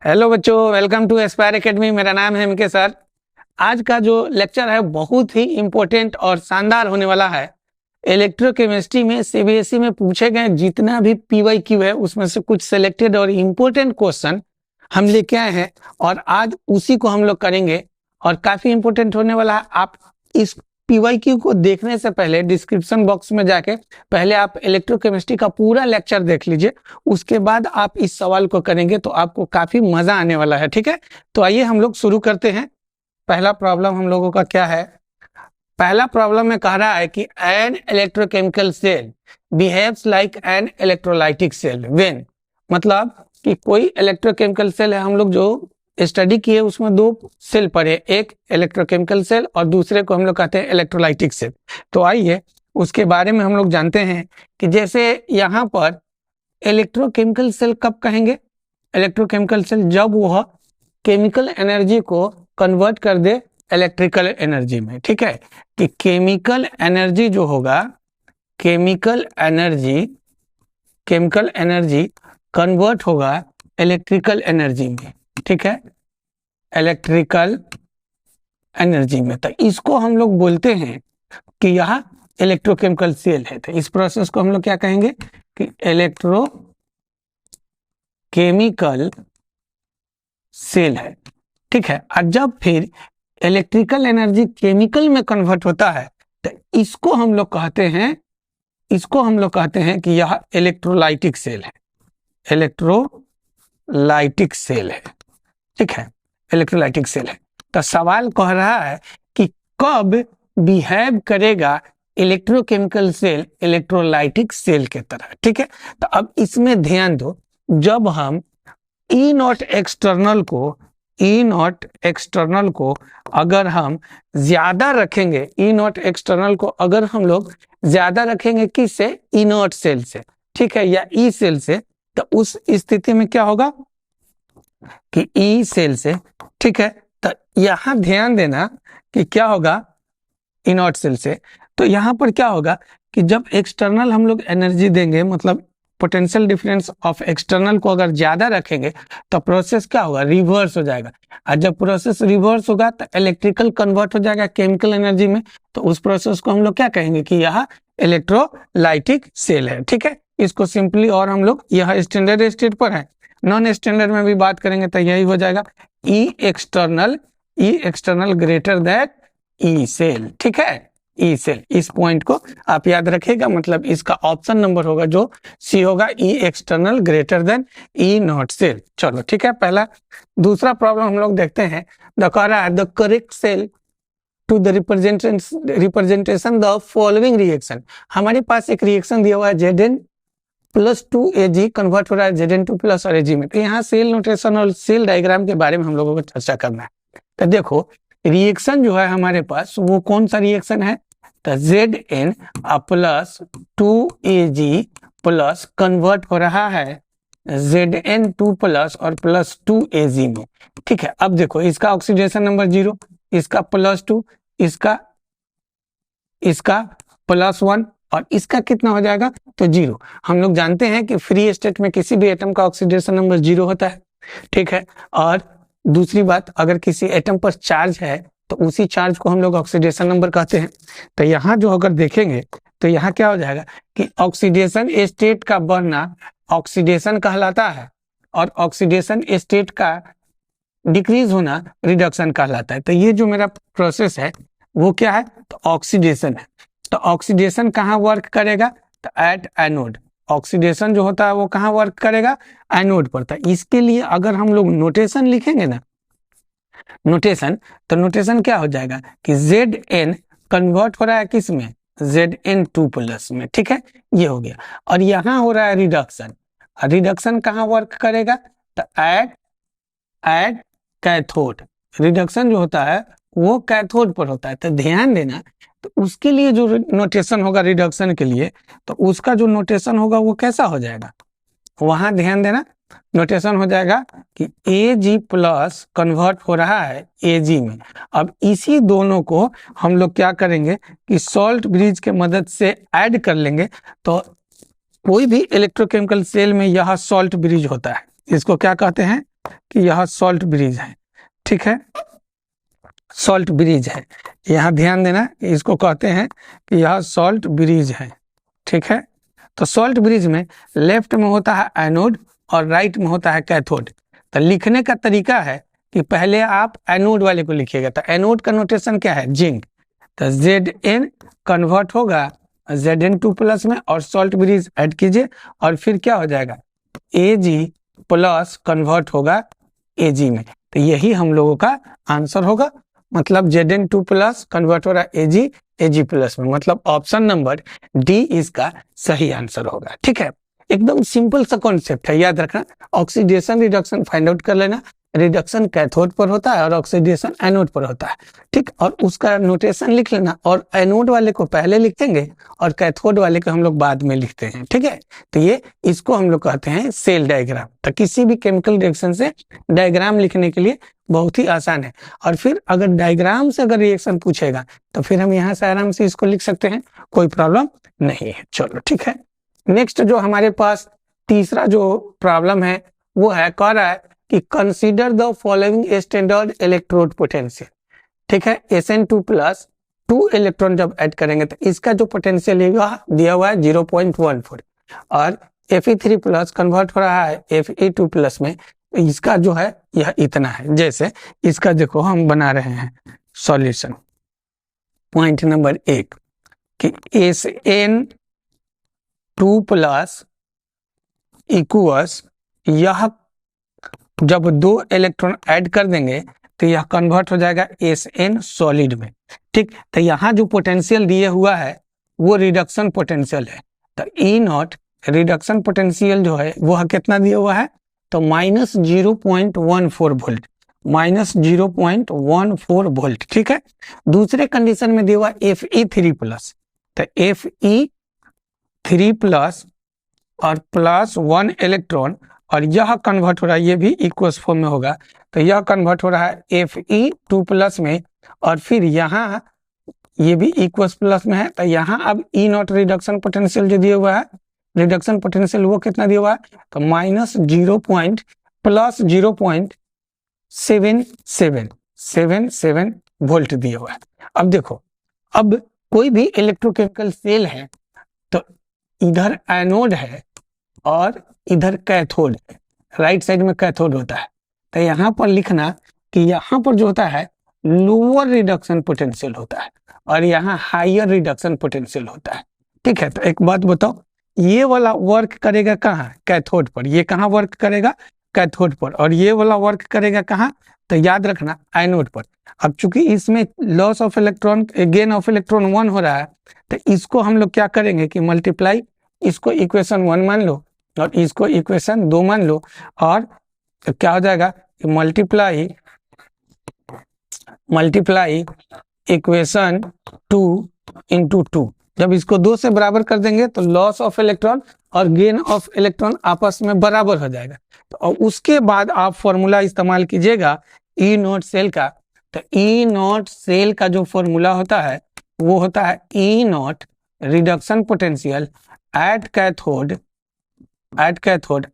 Hello बच्चों, welcome to Aspire academy. मेरा नाम है एमके सर। आज का जो लेक्चर है बहुत ही इम्पोर्टेंट और शानदार होने वाला है। इलेक्ट्रोकेमिस्ट्री में सीबीएसई में पूछे गए जितना भी पीवाईक्यू है उसमें से कुछ सिलेक्टेड और इम्पोर्टेंट क्वेश्चन हम लेके आए हैं और आज उसी को हम लोग करेंगे और काफी इम्पोर्टेंट होने वाला है। आप इस पीवाईक्यू को देखने से पहले डिस्क्रिप्शन बॉक्स में जाके पहले आप इलेक्ट्रोकेमिस्ट्री का पूरा लेक्चर देख लीजिए, उसके बाद आप इस सवाल को करेंगे तो आपको काफी मजा आने वाला है। ठीक है, तो आइए हम लोग शुरू करते हैं। पहला प्रॉब्लम हम लोगों का क्या है? पहला प्रॉब्लम में कह रहा है कि an electrochemical cell behaves like an electrolytic cell when, मतलब कि कोई इलेक्ट्रोकेमिकल सेल है, हम लोग जो स्टडी किए उसमें दो सेल पढ़े, एक इलेक्ट्रोकेमिकल सेल और दूसरे को हम लोग कहते हैं इलेक्ट्रोलाइटिक सेल। तो आइए उसके बारे में हम लोग जानते हैं कि जैसे यहाँ पर इलेक्ट्रोकेमिकल सेल कब कहेंगे? इलेक्ट्रोकेमिकल सेल जब वह केमिकल एनर्जी को कन्वर्ट कर दे इलेक्ट्रिकल एनर्जी में। ठीक है, कि केमिकल एनर्जी जो होगा, केमिकल एनर्जी कन्वर्ट होगा इलेक्ट्रिकल एनर्जी में। ठीक है, इलेक्ट्रिकल एनर्जी में, तो इसको हम लोग बोलते हैं कि यह इलेक्ट्रोकेमिकल सेल है। तो इस प्रोसेस को हम लोग क्या कहेंगे कि इलेक्ट्रोकेमिकल सेल है। ठीक है, और जब फिर इलेक्ट्रिकल एनर्जी केमिकल में कन्वर्ट होता है तो इसको हम लोग कहते हैं कि यह इलेक्ट्रोलाइटिक सेल है। इलेक्ट्रोलाइटिक सेल है। ठीक है, इलेक्ट्रोलाइटिक सेल है। तो सवाल कह रहा है कि कब बिहेव करेगा इलेक्ट्रोकेमिकल सेल इलेक्ट्रोलाइटिक सेल के तरह। ठीक है, तो अब इसमें ध्यान दो, जब हम ई नॉट एक्सटर्नल को अगर हम ज्यादा रखेंगे, ई नॉट एक्सटर्नल को अगर हम लोग ज्यादा रखेंगे किससे? ई नॉट सेल से। ठीक है, या ई सेल से, तो उस स्थिति में क्या होगा कि ई सेल से। ठीक है, तो यहां ध्यान देना कि क्या होगा ई नॉट सेल से। तो यहां पर क्या होगा कि जब एक्सटर्नल हम लोग एनर्जी देंगे, मतलब पोटेंशियल डिफरेंस ऑफ एक्सटर्नल को अगर ज्यादा रखेंगे तो प्रोसेस क्या होगा? रिवर्स हो जाएगा। और जब प्रोसेस रिवर्स होगा तो इलेक्ट्रिकल कन्वर्ट हो जाएगा केमिकल एनर्जी में। तो उस प्रोसेस को हम लोग क्या कहेंगे कि यह इलेक्ट्रोलाइटिक सेल है। ठीक है, इसको सिंपली, और हम लोग यह स्टैंडर्ड स्टेट पर है, नॉन स्टैंडर्ड में भी बात करेंगे तो यही हो जाएगा E external greater that E cell. ठीक है, ई सेल, इस पॉइंट को आप याद रखिएगा, मतलब इसका ऑप्शन नंबर होगा जो सी होगा, E external greater than E naught cell. चलो ठीक है, पहला। दूसरा प्रॉब्लम हम लोग देखते हैं। The correct cell to the representation the following reaction. हमारे पास एक रिएक्शन दिया हुआ है Zn+2Ag कन्वर्ट हो रहा है Zn2+ और Ag में। तो यहाँ सेल नोटेशन और सेल डायग्राम के बारे में हम लोगों को चर्चा करना है। तो देखो, रिएक्शन जो है हमारे पास वो कौन सा रिएक्शन है? तो Zn+2Ag प्लस कन्वर्ट हो रहा है Zn2+ और +2Ag में। ठीक है, अब देखो इसका ऑक्सीडेशन नंबर 0, इसका +2, इसका +1 और इसका कितना हो जाएगा? तो 0। हम लोग जानते हैं कि फ्री स्टेट में किसी भी एटम का ऑक्सीडेशन नंबर 0 होता है। ठीक है, और दूसरी बात, अगर किसी एटम पर चार्ज है तो उसी चार्ज को हम लोग ऑक्सीडेशन नंबर कहते हैं। तो यहाँ जो अगर देखेंगे तो यहाँ क्या हो जाएगा कि ऑक्सीडेशन स्टेट का बढ़ना ऑक्सीडेशन कहलाता है और ऑक्सीडेशन स्टेट का डिक्रीज होना रिडक्शन कहलाता है। तो ये जो मेरा प्रोसेस है वो क्या है? तो ऑक्सीडेशन है। तो ऑक्सीडेशन कहाँ वर्क करेगा? तो एट एनोड। ऑक्सीडेशन जो होता है वो कहाँ वर्क करेगा? एनोड पर। तो इसके लिए अगर हम लोग नोटेशन लिखेंगे ना, तो नोटेशन क्या हो जाएगा कि Zn कन्वर्ट हो रहा है किस में? Zn2+ में। ठीक है, ये हो गया। और यहाँ हो रहा है रिडक्शन। रिडक्शन कहाँ वर्क करेगा? तो एट कैथोड। रिडक्शन जो होता है वो कैथोड पर होता है। तो ध्यान देना, तो उसके लिए जो नोटेशन होगा रिडक्शन के लिए, तो उसका जो नोटेशन होगा वो कैसा हो जाएगा? वहां ध्यान देना, नोटेशन हो जाएगा कि Ag+ कन्वर्ट हो रहा है Ag में। अब इसी दोनों को हम लोग क्या करेंगे कि सॉल्ट ब्रिज के मदद से ऐड कर लेंगे। तो कोई भी इलेक्ट्रोकेमिकल सेल में यह सॉल्ट ब्रिज होता है, इसको क्या कहते हैं? कि यह सॉल्ट ब्रिज है, ठीक है, सॉल्ट ब्रिज है। यहाँ ध्यान देना कि इसको कहते हैं कि यह सॉल्ट ब्रिज है, ठीक है। तो सॉल्ट ब्रिज में लेफ्ट में होता है एनोड और राइट में होता है कैथोड। तो लिखने का तरीका है कि पहले आप एनोड वाले को लिखिएगा। तो एनोड का नोटेशन क्या है, जिंक। तो Zn कन्वर्ट होगा Zn2+ में और सॉल्ट ब्रिज ऐड कीजिए और फिर क्या हो जाएगा, Ag प्लस कन्वर्ट होगा Ag में। तो यही हम लोगों का आंसर होगा। मतलब Zn2+ कन्वर्ट हो रहा है Ag में, मतलब ऑप्शन नंबर डी इसका सही आंसर होगा, ठीक है। एकदम सिंपल सा कॉन्सेप्ट है, याद रखना। ऑक्सीडेशन रिडक्शन फाइंड आउट कर लेना। रिडक्शन कैथोड पर होता है और ऑक्सीडेशन एनोड पर होता है, ठीक। और उसका नोटेशन लिख लेना, और एनोड वाले को पहले लिखेंगे और कैथोड वाले को हम लोग बाद में लिखते हैं, ठीक है। तो ये इसको हम लोग कहते हैं सेल डायग्राम। तो किसी भी केमिकल रिएक्शन से डायग्राम लिखने के लिए बहुत ही आसान है। और फिर अगर डायग्राम से अगर रिएक्शन पूछेगा तो फिर हम यहाँ से आराम से इसको लिख सकते हैं, कोई प्रॉब्लम नहीं है। चलो ठीक है। नेक्स्ट जो हमारे पास तीसरा जो प्रॉब्लम है वो है, कह रहा है कि consider the following standard electrode potential, ठीक है। Sn2+ 2 इलेक्ट्रॉन जब ऐड करेंगे तो इसका जो पोटेंशियल दिया हुआ है 0.14 और Fe3+ कन्वर्ट हो रहा है Fe2+ में, इसका जो है यह इतना है। जैसे इसका देखो हम बना रहे हैं सॉल्यूशन। पॉइंट नंबर 1 कि Sn2+ इक्वल्स, यह जब 2 इलेक्ट्रॉन ऐड कर देंगे तो यह कन्वर्ट हो जाएगा Sn सॉलिड में, ठीक। तो यहाँ जो पोटेंशियल दिए हुआ है वो रिडक्शन पोटेंशियल है। तो E0 रिडक्शन पोटेंशियल जो है वो कितना दिया हुआ है, तो -0.14 वोल्ट, -0.14 वोल्ट, ठीक है। दूसरे कंडीशन में दिया हुआ Fe3+, तो Fe3+ और +1 इलेक्ट्रॉन, और यह कन्वर्ट हो रहा है, ये भी इक्वस फॉर्म में होगा, तो यह कन्वर्ट हो रहा है Fe2+ में, और फिर यहाँ ये भी इक्वस प्लस में है। तो यहाँ अब E0 रिडक्शन पोटेंशियल जो दिया हुआ है, रिडक्शन पोटेंशियल वो कितना दिया हुआ है, तो -0.7777 वोल्ट दिया हुआ है। अब देखो, अब कोई भी इलेक्ट्रोकेमिकल सेल है तो इधर एनोड है और इधर कैथोड है, राइट साइड में कैथोड होता है। तो यहाँ पर लिखना कि यहाँ पर जो होता है लोअर रिडक्शन पोटेंशियल होता है और यहाँ हायर रिडक्शन पोटेंशियल होता है, ठीक है। तो एक बात बताओ, ये वाला वर्क करेगा कहाँ, कैथोड पर, ये कहाँ वर्क करेगा, कैथोड पर, और ये वाला वर्क करेगा कहाँ, तो याद रखना एनोड पर। अब चूंकि इसमें loss of electron, gain of electron 1 हो रहा है, तो इसको हम लोग क्या करेंगे कि मल्टीप्लाई, इसको इक्वेशन 1 मान लो और इसको इक्वेशन 2 मान लो, और क्या हो जाएगा कि मल्टीप्लाई इक्वेशन 2 × 2। जब इसको 2 से बराबर कर देंगे तो लॉस ऑफ इलेक्ट्रॉन और गेन ऑफ इलेक्ट्रॉन आपस में बराबर हो जाएगा। तो उसके बाद आप फॉर्मूला इस्तेमाल कीजिएगा E0 सेल का। तो E0 सेल का जो फॉर्मूला होता है वो होता है E0 reduction potential at cathode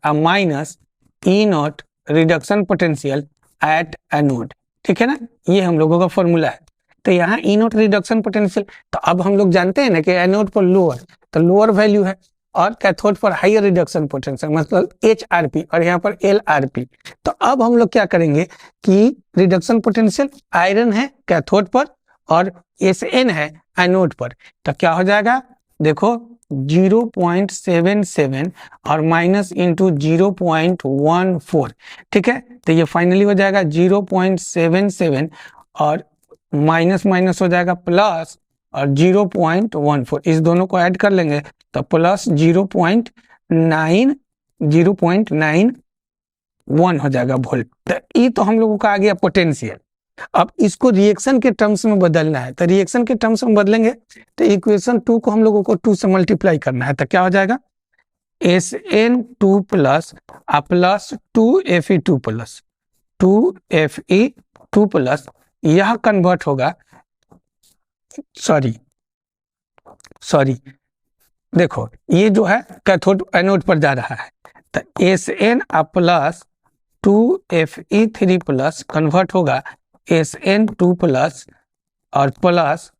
minus E0 reduction potential at anode, ठीक है ना। ये हम लोगों का फॉर्मूला है। तो यहाँ E0 रिडक्शन पोटेंशियल, तो अब हम लोग जानते हैं ना कि एनोड पर लोअर, तो लोअर वैल्यू है, और कैथोड पर हायर रिडक्शन पोटेंशियल मतलब HRP, और यहाँ पर LRP। तो अब हम लोग क्या करेंगे कि रिडक्शन पोटेंशियल आयरन है कैथोड पर और Sn है एनोड पर, तो क्या हो जाएगा देखो 0.77 और माइनस इंटू 0.14, ठीक है। तो ये फाइनली हो जाएगा 0.77 और माइनस माइनस हो जाएगा प्लस और 0.14, इस दोनों को ऐड कर लेंगे तो प्लस 0.91 हो जाएगा वोल्ट। तो ये तो हम लोगों का आ गया पोटेंशियल। अब इसको रिएक्शन के टर्म्स में बदलना है, तो रिएक्शन के टर्म्स में बदलेंगे तो इक्वेशन 2 को हम लोगों को 2 से मल्टीप्लाई करना है। तो क्या हो जाएगा Sn2+ प्लस 2Fe2+, यह कन्वर्ट होगा, सॉरी देखो ये जो है कैथोड एनोड पर जा रहा है, तो Sn प्लस 2Fe3+ कन्वर्ट होगा SN2+ और प्लस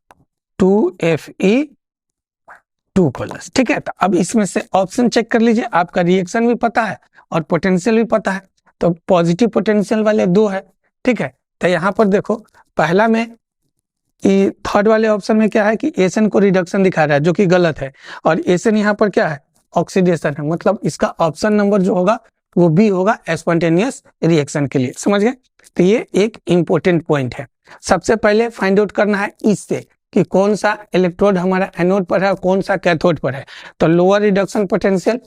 2Fe2+। ठीक है, तो अब इसमें से ऑप्शन चेक कर लीजिए, आपका रिएक्शन भी पता है और पोटेंशियल भी पता है, तो पॉजिटिव पोटेंशियल वाले दो है। ठीक है, तो यहाँ पर देखो पहला में थर्ड वाले ऑप्शन में क्या है कि एसन को रिडक्शन दिखा रहा है, जो कि गलत है, और एसन यहाँ पर क्या है, ऑक्सीडेशन है, मतलब इसका ऑप्शन नंबर जो होगा वो बी होगा, स्पॉन्टेनियस रिएक्शन के लिए। समझ गए? तो ये एक इंपॉर्टेंट पॉइंट है। सबसे पहले फाइंड आउट करना है इससे कि कौन सा इलेक्ट्रोड हमारा एनोड पर है और कौन सा कैथोड पर है। तो लोअर रिडक्शन पोटेंशियल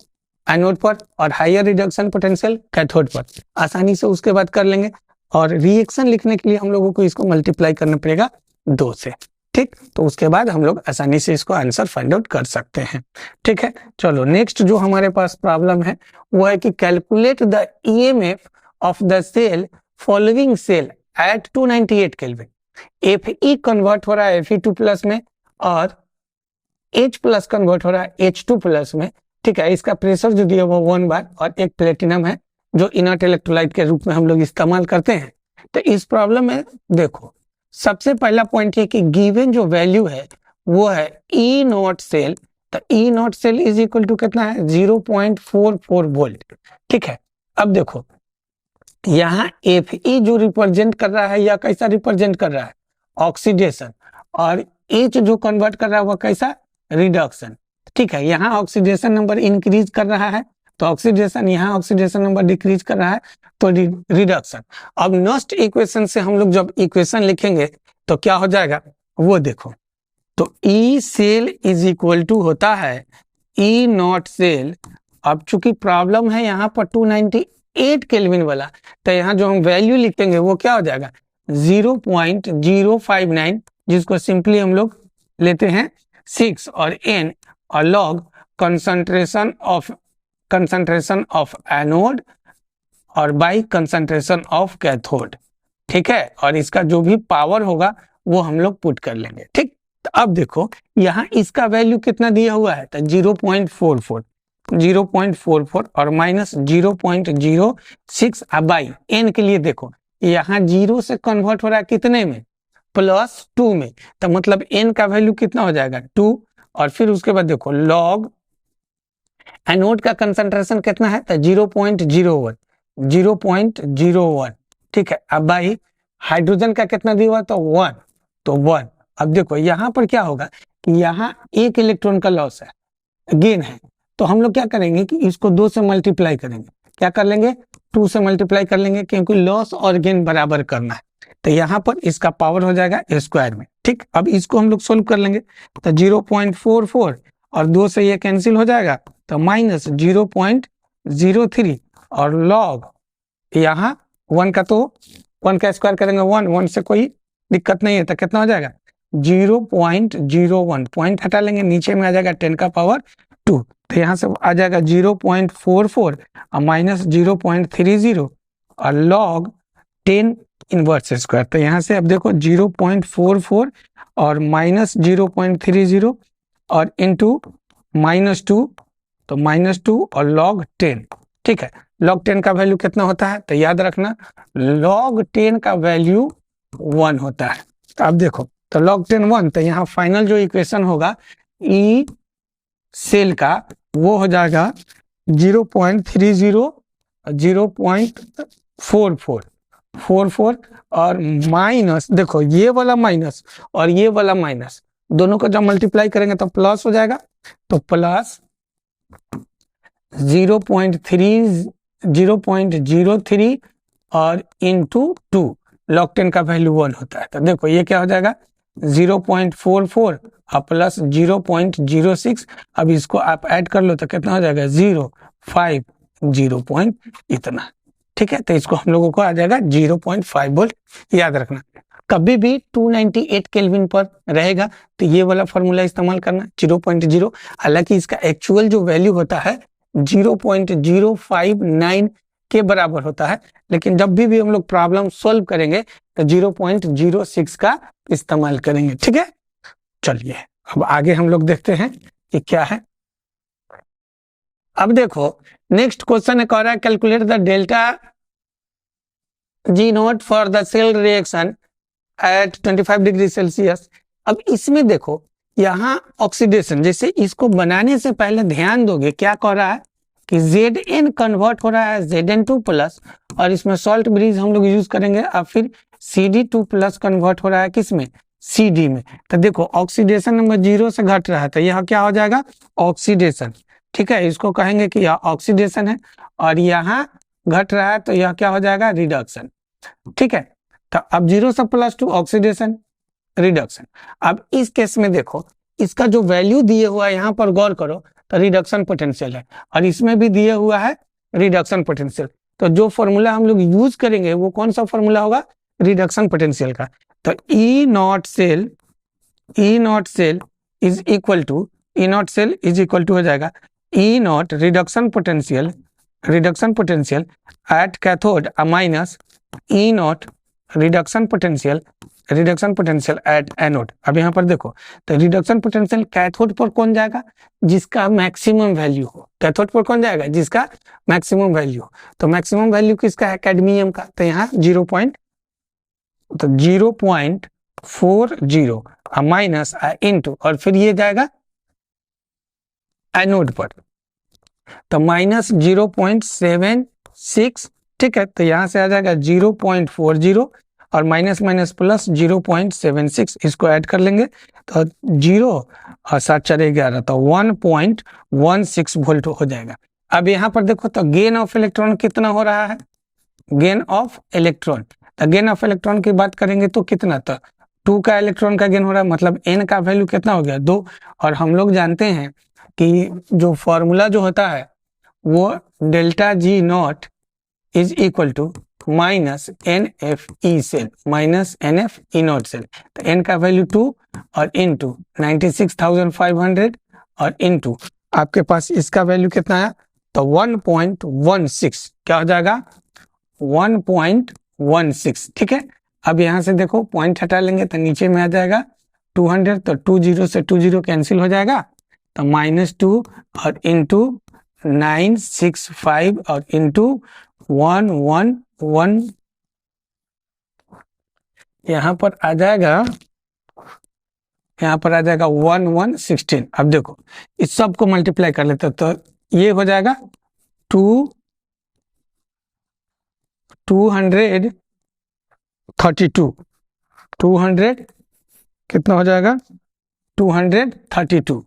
एनोड पर और हायर रिडक्शन पोटेंशियल कैथोड पर, आसानी से उसके बाद कर लेंगे। और रिएक्शन लिखने के लिए हम लोगों को इसको मल्टीप्लाई करना पड़ेगा 2 से। ठीक, तो उसके बाद हम लोग आसानी से इसको आंसर फाइंड आउट कर सकते हैं। ठीक है, चलो नेक्स्ट जो हमारे पास प्रॉब्लम है वो है कि calculate the EMF of the cell following cell at 298 kelvin. Fe convert हो रहा है Fe2+ में और H+ कन्वर्ट हो रहा है H2+ में। ठीक है, इसका प्रेशर जो दिया वो 1 बार और एक प्लेटिनम है जो इनर्ट इलेक्ट्रोलाइट के रूप में हम लोग इस्तेमाल करते हैं। तो इस प्रॉब्लम में देखो सबसे पहला पॉइंट है कि गिवन जो वैल्यू है वो है ई नॉट सेल। तो E naught cell is equal to कितना है, 0.44 वोल्ट। ठीक है, अब देखो यहाँ Fe जो रिप्रेजेंट कर रहा है या कैसा रिप्रेजेंट कर रहा है, ऑक्सीडेशन, और H जो कन्वर्ट कर रहा है वह कैसा, रिडक्शन। ठीक है, यहाँ ऑक्सीडेशन नंबर इंक्रीज कर रहा है तो ऑक्सीडेशन, यहाँ ऑक्सीडेशन नंबर डिक्रीज कर रहा है तो रिडक्शन। अब नेक्स्ट इक्वेशन से हम लोग जब इक्वेशन लिखेंगे तो क्या हो जाएगा वो देखो, तो E cell is equal to होता है ई नॉट सेल। अब चूंकि प्रॉब्लम है यहाँ पर 298 केल्विन वाला, तो यहाँ जो हम वैल्यू लिखेंगे वो क्या हो जाएगा 0.059, जिसको सिंपली हम लोग लेते हैं 6 और n और log कंसंट्रेशन ऑफ एनोड और बाई कंसंट्रेशन ऑफ कैथोड। ठीक है, और इसका जो भी पावर होगा वो हम लोग पुट कर लेंगे। ठीक, तो अब देखो यहाँ इसका वैल्यू कितना दिया हुआ है, तो 0.44 और माइनस 0.06 बाई n के लिए देखो यहाँ 0 से कन्वर्ट हो रहा है कितने में, +2 में, तो मतलब n का वैल्यू कितना हो जाएगा 2। और फिर उसके बाद देखो लॉग एनोड का कंसंट्रेशन कितना है, तो 0.01। ठीक है, अब भाई हाइड्रोजन का कितना दिया हुआ, तो 1, तो 1। अब देखो यहाँ पर क्या होगा कि यहाँ एक इलेक्ट्रॉन का लॉस है, गेन है, तो हम लोग क्या करेंगे कि इसको 2 से मल्टीप्लाई करेंगे। क्या कर लेंगे, 2 से मल्टीप्लाई कर लेंगे, क्योंकि लॉस और गेन बराबर करना है। तो यहाँ पर इसका पावर हो जाएगा स्क्वायर में। ठीक, अब इसको हम लोग सोल्व कर लेंगे, तो 0.44 और 2 से ये कैंसिल हो जाएगा, तो माइनस 0.03 और लॉग यहाँ 1 का, तो 1 का स्क्वायर करेंगे 1 से कोई दिक्कत नहीं है, तो कितना हो जाएगा 0.01, पॉइंट हटा लेंगे, नीचे में आ जाएगा 10 का पावर 2, तो यहाँ से आ जाएगा 0.44 और माइनस 0.30 और लॉग 10 इनवर्स स्क्वायर। तो यहाँ से अब देखो 0.44 और माइनस 0.30 और इनटू -2, तो -2 और लॉग 10। ठीक है, लॉग 10 का वैल्यू कितना होता है, तो याद रखना लॉग 10 का वैल्यू 1 होता है। तो अब देखो, तो लॉग 10 1, तो यहाँ फाइनल जो इक्वेशन होगा ई सेल का वो हो जाएगा 0.30, 0.44 और माइनस, देखो ये वाला माइनस और ये वाला माइनस दोनों को जब मल्टीप्लाई करेंगे तो प्लस हो जाएगा, तो प्लस 0.03 और इंटू 2, लॉग 10 का वैल्यू 1 होता है। तो देखो ये क्या हो जाएगा 0.44 और प्लस 0.06, अब इसको आप ऐड कर लो तो कितना हो जाएगा 0.50 पॉइंट इतना। ठीक है, तो इसको हम लोगों को आ जाएगा 0.5 वोल्ट। याद रखना कभी भी 298 केल्विन पर रहेगा तो ये वाला फॉर्मूला इस्तेमाल करना 0.0, हालांकि इसका एक्चुअल जो वैल्यू होता है 0.059 के बराबर होता है, लेकिन जब भी हम लोग प्रॉब्लम सॉल्व करेंगे तो 0.06 का इस्तेमाल करेंगे। ठीक है, चलिए अब आगे हम लोग देखते हैं कि क्या है। अब देखो नेक्स्ट क्वेश्चन एक और है, calculate the delta G naught for the cell reaction at 25 degree Celsius. अब इसमें देखो यहाँ ऑक्सीडेशन, जैसे इसको बनाने से पहले ध्यान दोगे क्या कह रहा है कि Zn कन्वर्ट हो रहा है Zn2 प्लस, और इसमें सॉल्ट ब्रिज हम लोग यूज करेंगे, और फिर Cd2 प्लस कन्वर्ट हो रहा है किसमें, Cd में। तो देखो ऑक्सीडेशन नंबर 0 से घट रहा है तो यह क्या हो जाएगा, ऑक्सीडेशन। ठीक है, इसको कहेंगे कि यह ऑक्सीडेशन है, और यहाँ घट रहा है तो यह क्या हो जाएगा, रिडक्शन। ठीक है, तो अब 0 से +2 ऑक्सीडेशन रिडक्शन। अब इस केस में देखो इसका जो वैल्यू दिए हुआ है यहाँ पर गौर करो तो रिडक्शन पोटेंशियल है, और इसमें भी दिए हुआ है रिडक्शन पोटेंशियल। तो जो फॉर्मूला हम लोग यूज करेंगे वो कौन सा फॉर्मूला होगा, रिडक्शन पोटेंशियल का। तो E naught cell is equal to हो जाएगा E naught reduction potential at cathode minus E naught reduction potential at anode. अब यहाँ पर देखो तो रिडक्शन पोटेंशियल कैथोड पर कौन जाएगा, जिसका मैक्सिमम वैल्यू हो। कैथोड पर कौन जाएगा, जिसका मैक्सिमम वैल्यू हो। तो मैक्सिमम वैल्यू किसका है, कैडमियम का। तो यहाँ 0.40 माइनस इनटू, और फिर ये जाएगा एनोड पर तो -0.76। ठीक है, तो यहाँ से आ जाएगा 0.40 और माइनस माइनस प्लस 0.76, इसको ऐड कर लेंगे तो 0 और 7×4=11 तो 1.16 वोल्ट हो जाएगा। अब यहाँ पर देखो तो गेन ऑफ इलेक्ट्रॉन कितना हो रहा है, गेन ऑफ इलेक्ट्रॉन। तो गेन ऑफ इलेक्ट्रॉन की बात करेंगे तो कितना, तो 2 का इलेक्ट्रॉन का गेन हो रहा है, मतलब n का वैल्यू कितना हो गया, 2। और हम लोग जानते हैं कि जो फॉर्मूला जो होता है वो delta G naught is equal to minus NFE cell minus NFE naught cell. तो n का वैल्यू 2 और इनटू 96,500 और इनटू आपके पास इसका वैल्यू कितना आया, तो 1.16 क्या हो जाएगा, 1.16। ठीक है, अब यहाँ से देखो पॉइंट हटा लेंगे तो नीचे में आ जाएगा 200, तो 20 से 20 कैंसिल हो जाएगा, तो -2 और इनटू 965 और इनटू 111 यहाँ पर आ जाएगा 1116। अब देखो इस सब को मल्टीप्लाई कर लेते तो ये हो जाएगा 232 कितना हो जाएगा, 232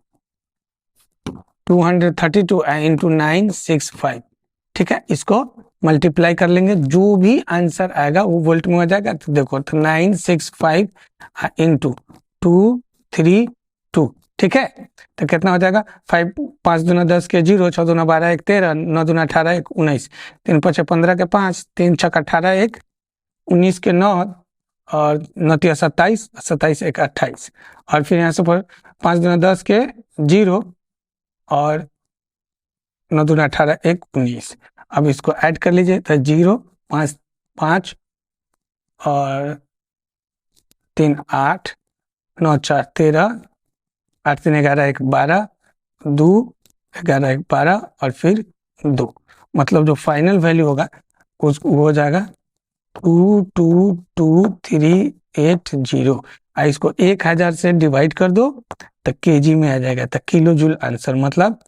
इंटू 965। ठीक है, इसको मल्टीप्लाई कर लेंगे, जो भी आंसर आएगा वो वोल्ट में हो जाएगा। तो देखो तो 965 इंटू 232। ठीक है, तो कितना हो जाएगा, 5 दूना 10 के 0, 6 दूना 12 1 13, 9 दूना 18 1 19, 3 5 15 के 5, 3 6 18 1 19 के 9 और 9 3 27, 27 1 28, और फिर यहाँ से 5 दूना 10 के 0 और 9 दूना 18 1 19। अब इसको ऐड कर लीजिए तो 0 5 5 और 3 8, 9 4 13, 8 3 11 1 12, 2 11 1 12 और फिर 2, मतलब जो फाइनल वैल्यू होगा उसको वो हो जाएगा 2222380। इसको 1000 से डिवाइड कर दो तो केजी में आ जाएगा, तो किलो जूल आंसर, मतलब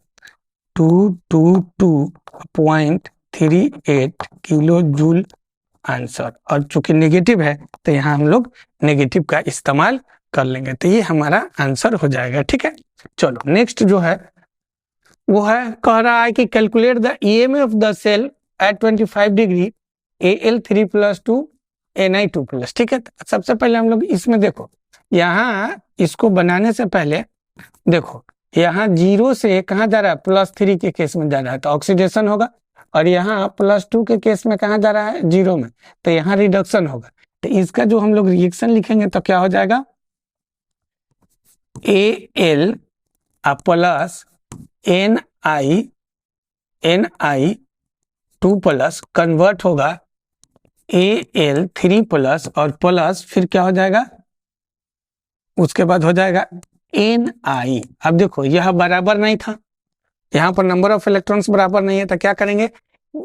222.38 किलो जूल आंसर। और चूंकि नेगेटिव है तो यहाँ हम लोग नेगेटिव का इस्तेमाल कर लेंगे, तो ये हमारा आंसर हो जाएगा। ठीक है, चलो नेक्स्ट जो है वो है, कह रहा है कि calculate the EMF of the cell at 25 degree Al3+2 Ni2+। ठीक है, सबसे पहले हम लोग इसमें देखो, यहाँ इसको बनाने से पहले देखो यहाँ 0 से कहाँ जा रहा है, +3 के केस में जा रहा है तो ऑक्सीडेशन होगा, और यहाँ +2 के केस में कहाँ जा रहा है, 0 में, तो यहाँ रिडक्शन होगा। तो इसका जो हम लोग रिएक्शन लिखेंगे तो क्या हो जाएगा, Al प्लस Ni2+ कन्वर्ट होगा Al3+ और प्लस फिर क्या हो जाएगा, उसके बाद हो जाएगा Ni। अब देखो यह बराबर नहीं था, यहाँ पर नंबर ऑफ इलेक्ट्रॉन्स बराबर नहीं है, तो क्या करेंगे,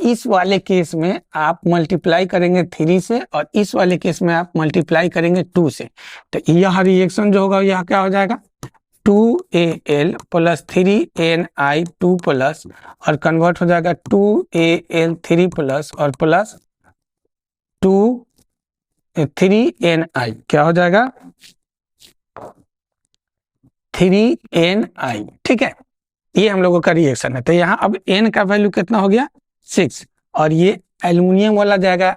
इस वाले केस में आप मल्टीप्लाई करेंगे 3 से और इस वाले केस में आप मल्टीप्लाई करेंगे 2 से, तो यह रिएक्शन जो होगा यह क्या हो जाएगा 2Al प्लस 3Ni 2 प्लस और कन्वर्ट हो जाएगा 2Al 3 प्लस और प्लस 3Ni क्या हो जाएगा 3Ni। ठीक है, ये हम लोगों का रिएक्शन है। तो यहाँ अब N का वैल्यू कितना हो गया 6 और ये एल्युमिनियम वाला जाएगा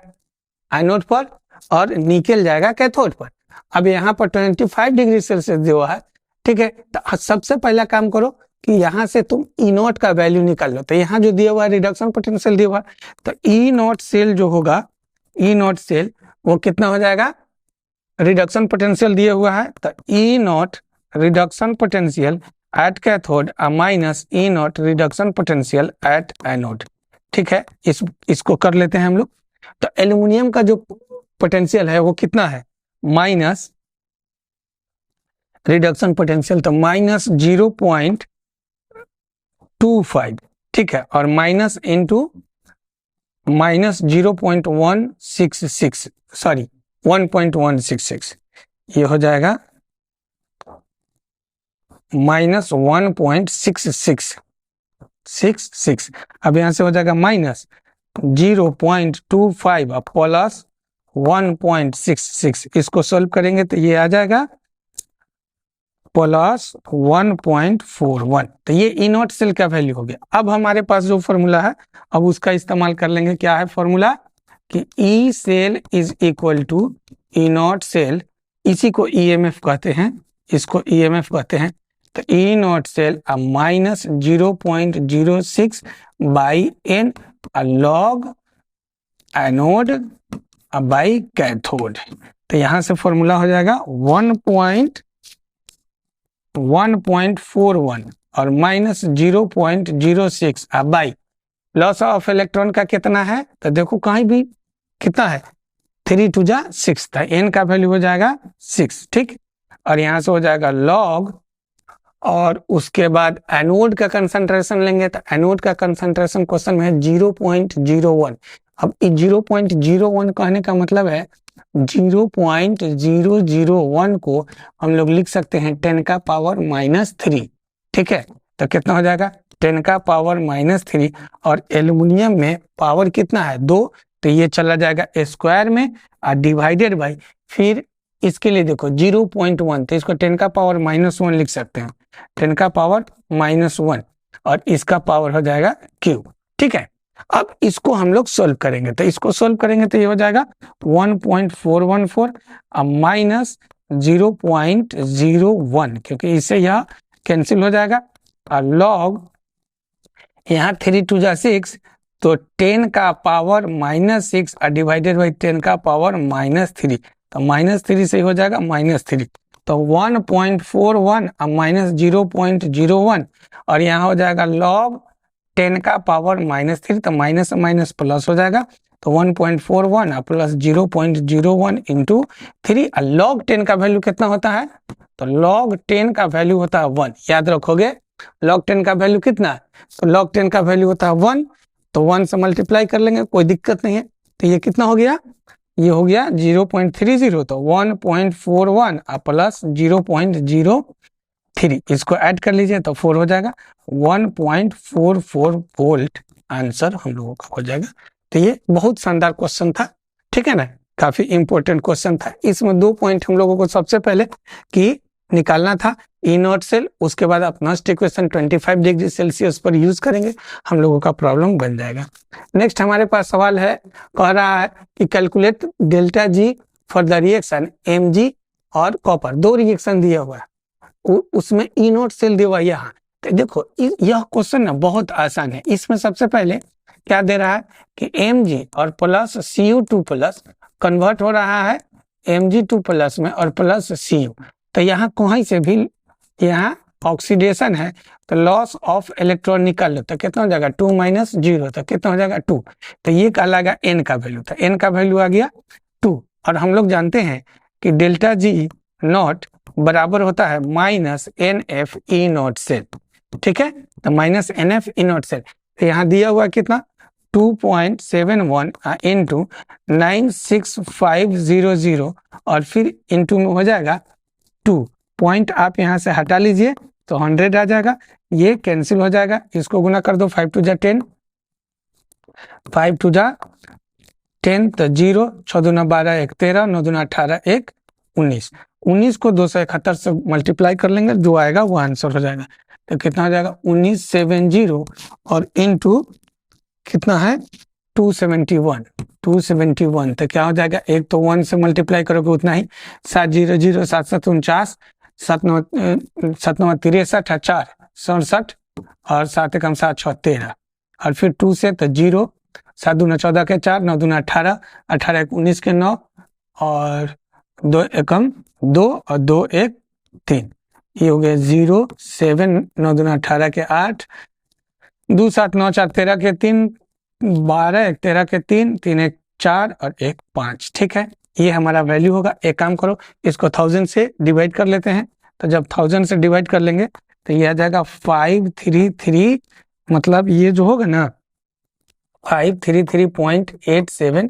एनोड पर और निकेल जाएगा कैथोड पर। अब यहाँ पर 25 डिग्री सेल्सियस दिया है। ठीक है, तो सबसे पहला काम करो कि यहाँ से तुम ई नॉट का वैल्यू निकाल लो। तो यहाँ जो दिया हुआ है रिडक्शन पोटेंशियल दिया हुआ है, तो ई नॉट सेल जो होगा ई नॉट सेल वो कितना हो जाएगा, रिडक्शन पोटेंशियल दिया हुआ है तो E naught reduction potential at cathode minus E naught reduction potential at anode. ठीक है, इसको कर लेते हैं हम लोग। तो एल्युमिनियम का जो पोटेंशियल है वो कितना है माइनस रिडक्शन पोटेंशियल, तो माइनस 0.25। ठीक है, और माइनस इंटू माइनस 0.166 सॉरी 1.166 ये हो जाएगा माइनस 1.6666। अब यहां से हो जाएगा माइनस 0.25 प्लस 1.66। इसको सॉल्व करेंगे तो ये आ जाएगा प्लस 1.41। तो ये ई नॉट सेल का वैल्यू हो गया। अब हमारे पास जो फॉर्मूला है अब उसका इस्तेमाल कर लेंगे। क्या है फॉर्मूला कि E cell is equal to E naught cell, इसी को ईएमएफ कहते हैं, इसको ईएमएफ कहते हैं। तो E naught cell minus 0.06 by N log anode by cathode. तो यहाँ से फॉर्मूला हो जाएगा 1.41 और minus 0.06 by loss of electron का कितना है, तो देखो कहीं भी कितना है 3 2 जा 6 था, एन का वैल्यू हो जाएगा 6। ठीक, और यहाँ से हो जाएगा लॉग और उसके बाद एनोड का कंसंट्रेशन लेंगे तो एनोड का कंसंट्रेशन क्वेश्चन में है 0.01। अब 0.01 कहने का मतलब है 0.001 को हम लोग लिख सकते हैं 10 का पावर -3। ठीक है, तो कितना हो जाएगा 10 का पावर -3 और एल्युमिनियम में पावर कितना है 2, तो ये चला जाएगा स्क्वायर में और डिवाइडेड बाई फिर इसके लिए देखो 0.1 तो इसको 10 का पावर -1 लिख सकते हैं, 10 का पावर -1 और इसका पावर हो जाएगा क्यूब। ठीक है, अब इसको हम लोग सोल्व करेंगे तो इसको सोल्व करेंगे तो ये हो जाएगा 1.414 माइनस 0.01 क्योंकि इससे यह कैंसिल हो जाएगा और लॉग यहाँ 3 2 जा 6 तो 10 का पावर -6 और डिवाइडेड बाई 10 का पावर -3 तो -3 से हो जाएगा -3 तो 1.41 और माइनस 0.01 और यहाँ हो जाएगा लॉग 10 का पावर -3 तो माइनस माइनस प्लस हो जाएगा तो 1.41 प्लस 0.01 इंटू 3 और लॉग 10 का वैल्यू कितना होता है, तो लॉग 10 का वैल्यू होता है 1। याद रखोगे लॉग 10 का वैल्यू कितना है, तो लॉग 10 का वैल्यू होता है 1, तो 1 से मल्टीप्लाई कर लेंगे कोई दिक्कत नहीं है। तो ये कितना हो गया, ये हो गया 0.30 तो 1.41 प्लस 0.03 इसको ऐड कर लीजिए तो 4 हो जाएगा 1.44 वोल्ट आंसर हम लोगों का हो जाएगा। तो ये बहुत शानदार क्वेश्चन था, ठीक है ना, काफी इंपॉर्टेंट क्वेश्चन था। इसमें 2 पॉइंट हम लोगों को सबसे पहले कि निकालना था ई नॉट सेल, उसके बाद आप नेक्स्ट इक्वेशन 25 डिग्री सेल्सियस पर यूज करेंगे, हम लोगों का प्रॉब्लम बन जाएगा। नेक्स्ट हमारे पास सवाल है, कह रहा है कि calculate delta G for the reaction Mg और कॉपर, 2 रिएक्शन दिया हुआ है, उसमें ई नॉट सेल दिया हुआ है यहाँ। तो देखो यह क्वेश्चन ना बहुत आसान है। इसमें सबसे पहले क्या दे रहा है कि Mg और प्लस Cu2 प्लस कन्वर्ट हो रहा है Mg2 प्लस में और प्लस Cu। तो यहाँ कहीं से भी यहाँ ऑक्सीडेशन है तो लॉस ऑफ इलेक्ट्रॉन निकाल लो तो कितना हो जाएगा 2 - 0 तो कितना हो जाएगा 2। तो ये कहलाएगा N का वैल्यू, तो N का वैल्यू आ गया 2। और हम लोग जानते हैं कि डेल्टा जी नॉट बराबर होता है -NF ई नॉट सेल, ठीक है, तो -NF ई नॉट सेल। तो यहाँ दिया हुआ कितना 2.71 इंटू 96500 और फिर इंटू में हो जाएगा 2 पॉइंट, आप यहाँ से हटा लीजिए तो 100 आ जाएगा, ये कैंसिल हो जाएगा, इसको गुना कर दो 5 टू जा 10, 5 टू जा 10 तो 0, 6 दूना 12 1 13, 9 दूना 18 1 19, 19 को 271 से मल्टीप्लाई कर लेंगे, जो आएगा वो आंसर हो जाएगा। तो कितना हो जाएगा 1970 और इनटू कितना है 271, 271 तो क्या हो जाएगा, एक तो 1 से मल्टीप्लाई करोगे उतना ही, 700 7 7 49, 7 9 7 9 63 4 67 और 7 1 7 6 13 और फिर 2 से तो 0, 7 दूना 14 के 4, 9 दूना 18, 18 1 19 के 9 और 2 1 2 और 2 1 3, ये हो गया 0 7, 9 दूना 18 के 8, 2 7 9 4 13 के 3, 12 1 13 के 3, 3 1 4 और 1 5, ठीक है, ये हमारा वैल्यू होगा। एक काम करो, इसको 1000 से डिवाइड कर लेते हैं, तो जब 1000 से डिवाइड कर लेंगे तो ये आ जाएगा 533, मतलब ये जो होगा ना 533.87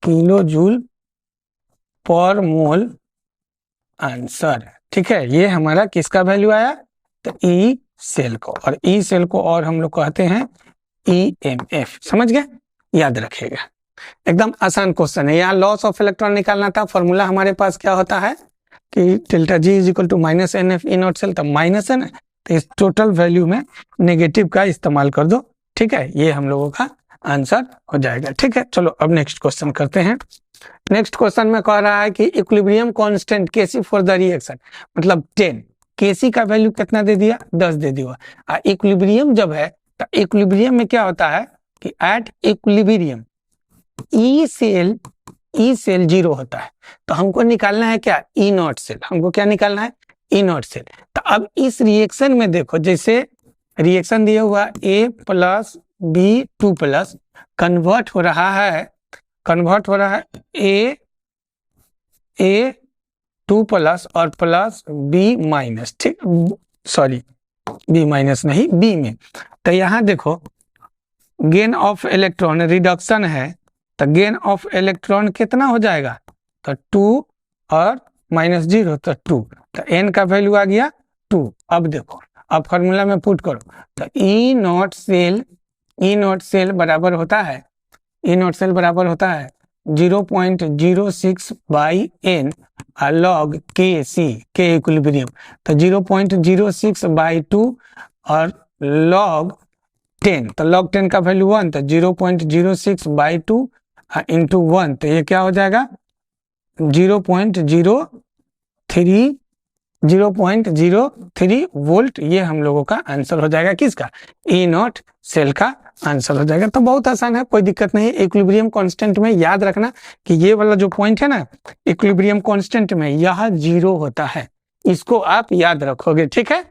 किलो जूल पर मोल आंसर, ठीक है, ये हमारा किसका वैल्यू आया, तो ई सेल को, और ई सेल को और हम लोग कहते हैं EMF, समझ गए, याद रखिएगा, एकदम आसान क्वेश्चन है। यहाँ लॉस ऑफ इलेक्ट्रॉन निकालना था, फॉर्मूला हमारे पास क्या होता है कि delta G is equal to minus NF E naught cell, तो माइनस है ना, तो इस टोटल वैल्यू में नेगेटिव का इस्तेमाल कर दो, ठीक है, ये हम लोगों का आंसर हो जाएगा, ठीक है। चलो अब नेक्स्ट क्वेश्चन करते हैं। नेक्स्ट क्वेश्चन में कह रहा है कि equilibrium constant Kc for the reaction, मतलब 10, Kc का वैल्यू कितना दे दिया, 10 दे दिया। इक्विलिब्रियम जब है तो इक्विलिब्रियम में क्या होता है कि एट इक्विलिब्रियम ई सेल 0 होता है, तो हमको निकालना है क्या, ई नॉट सेल, हमको क्या निकालना है, ई नॉट सेल। तो अब इस रिएक्शन में देखो, जैसे रिएक्शन दिया हुआ A plus B 2 plus convert हो रहा है A 2 प्लस और प्लस B माइनस, ठीक, सॉरी B माइनस नहीं, B में, तो यहाँ देखो गेन ऑफ इलेक्ट्रॉन रिडक्शन है, तो गेन ऑफ इलेक्ट्रॉन कितना हो जाएगा, तो 2 और माइनस 0 तो 2, तो n का वैल्यू आ गया 2। अब देखो, अब फॉर्मूला में पुट करो, तो ई नॉट सेल बराबर होता है, 0.06 बाई n लॉग के इक्विलिब्रियम, तो 0.06 बाई 2 और लॉग 10, तो लॉग 10 का वैल्यू 1, तो 0.06 बाई 2 इंटू 1, तो ये क्या हो जाएगा 0.03 वोल्ट, ये हम लोगों का आंसर हो जाएगा, किसका, ई नॉट सेल का आंसर हो जाएगा। तो बहुत आसान है, कोई दिक्कत नहीं। इक्विलिब्रियम कांस्टेंट में याद रखना कि ये वाला जो पॉइंट है ना, इक्विलिब्रियम कांस्टेंट में यह 0 होता है, इसको आप याद रखोगे, ठीक है।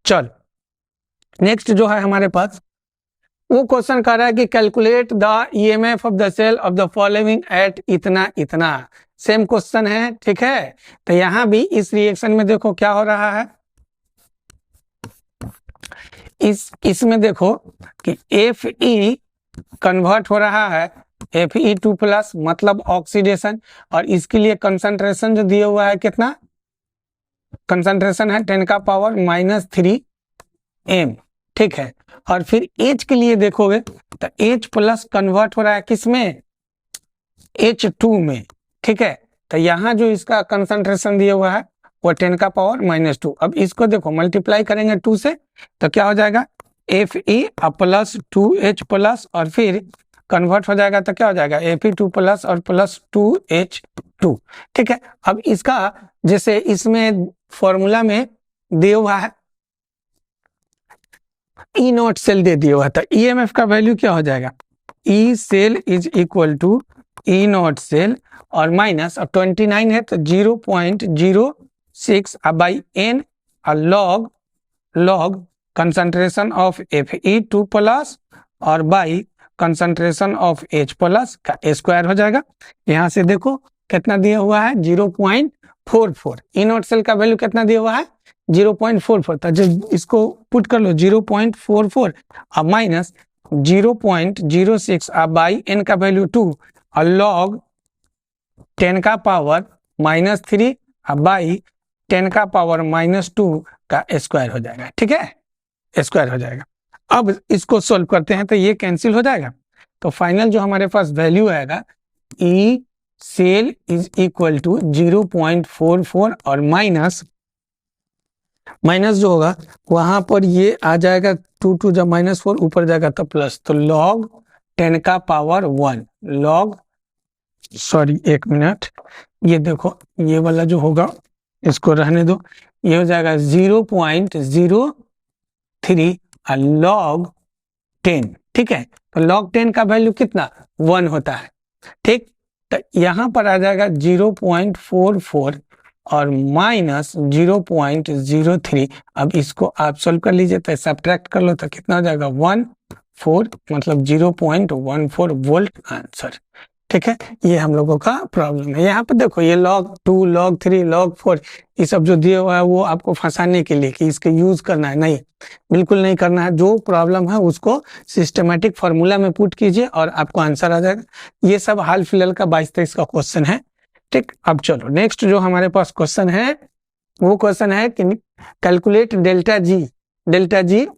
चल नेक्स्ट जो है हमारे पास वो क्वेश्चन कर रहा है कि calculate the EMF of the cell of the following at इतना इतना, सेम क्वेश्चन है, ठीक है। तो यहां भी इस रिएक्शन में देखो क्या हो रहा है, इसमें देखो कि Fe कन्वर्ट हो रहा है Fe2 प्लस, मतलब ऑक्सीडेशन, और इसके लिए कंसंट्रेशन जो दिया हुआ है कितना, कंसंट्रेशन है 10 का पावर -3 m, ठीक है। और फिर H के लिए देखोगे तो H प्लस कन्वर्ट हो रहा है किसमें, H2 में, ठीक है। तो यहाँ जो इसका कंसंट्रेशन दिया हुआ है वो 10 का पावर -2। अब इसको देखो मल्टीप्लाई करेंगे 2 से, तो क्या हो जाएगा Fe प्लस 2H प्लस और फिर कन्वर्ट हो जाएगा तो क्या हो जाएगा Fe2 प्लस और प्लस 2H2, ठीक है। अब इसका जैसे इसमें फॉर्मूला में दिया हुआ है ई नॉट सेल दे दिया हुआ था, EMF का वैल्यू क्या हो जाएगा, E cell is equal to E naught cell और माइनस, और 29 है तो 0.06 by n log concentration of Fe2 plus और by concentration of H plus का स्क्वायर हो जाएगा। यहाँ से देखो कितना दिया हुआ है 0.44, ई नॉट सेल का वैल्यू कितना दिया हुआ है 0.44, तो जब इसको पुट कर लो 0.44 और माइनस 0.06 अब बाई n का वैल्यू 2 और log 10 का पावर -3 अब बाई 10 का पावर -2 का स्क्वायर हो जाएगा। ठीक है, स्क्वायर हो जाएगा। अब इसको सोल्व करते हैं तो ये कैंसिल हो जाएगा। तो फाइनल जो हमारे पास वैल्यू आएगा E cell is equal to 0.44 और माइनस जो होगा वहां पर ये आ जाएगा 2 जब -4 ऊपर जाएगा तो प्लस, तो log 10 का पावर 1 log सॉरी एक मिनट, ये देखो ये वाला जो होगा इसको रहने दो, ये हो जाएगा 0.03 और log 10। ठीक है, तो log 10 का वैल्यू कितना 1 होता है। ठीक, तो यहाँ पर आ जाएगा 0.44 और माइनस 0.03। अब इसको आप सोल्व कर लीजिए तो सब्ट्रैक्ट कर लो तो कितना हो जाएगा 1.4 मतलब 0.14 वोल्ट आंसर। ठीक है, ये हम लोगों का प्रॉब्लम है। यहाँ पर देखो ये log 2 log 3 log 4 ये सब जो दिया हुआ है वो आपको फंसाने के लिए कि इसके यूज करना है, नहीं, बिल्कुल नहीं करना है। जो प्रॉब्लम है उसको सिस्टमेटिक फार्मूला में पुट कीजिए और आपको आंसर आ जाएगा। ये सब हाल फिलहाल का 22-23 का क्वेश्चन है। ठीक, अब चलो नेक्स्ट जो हमारे पास क्वेश्चन है वो क्वेश्चन है कि calculate delta G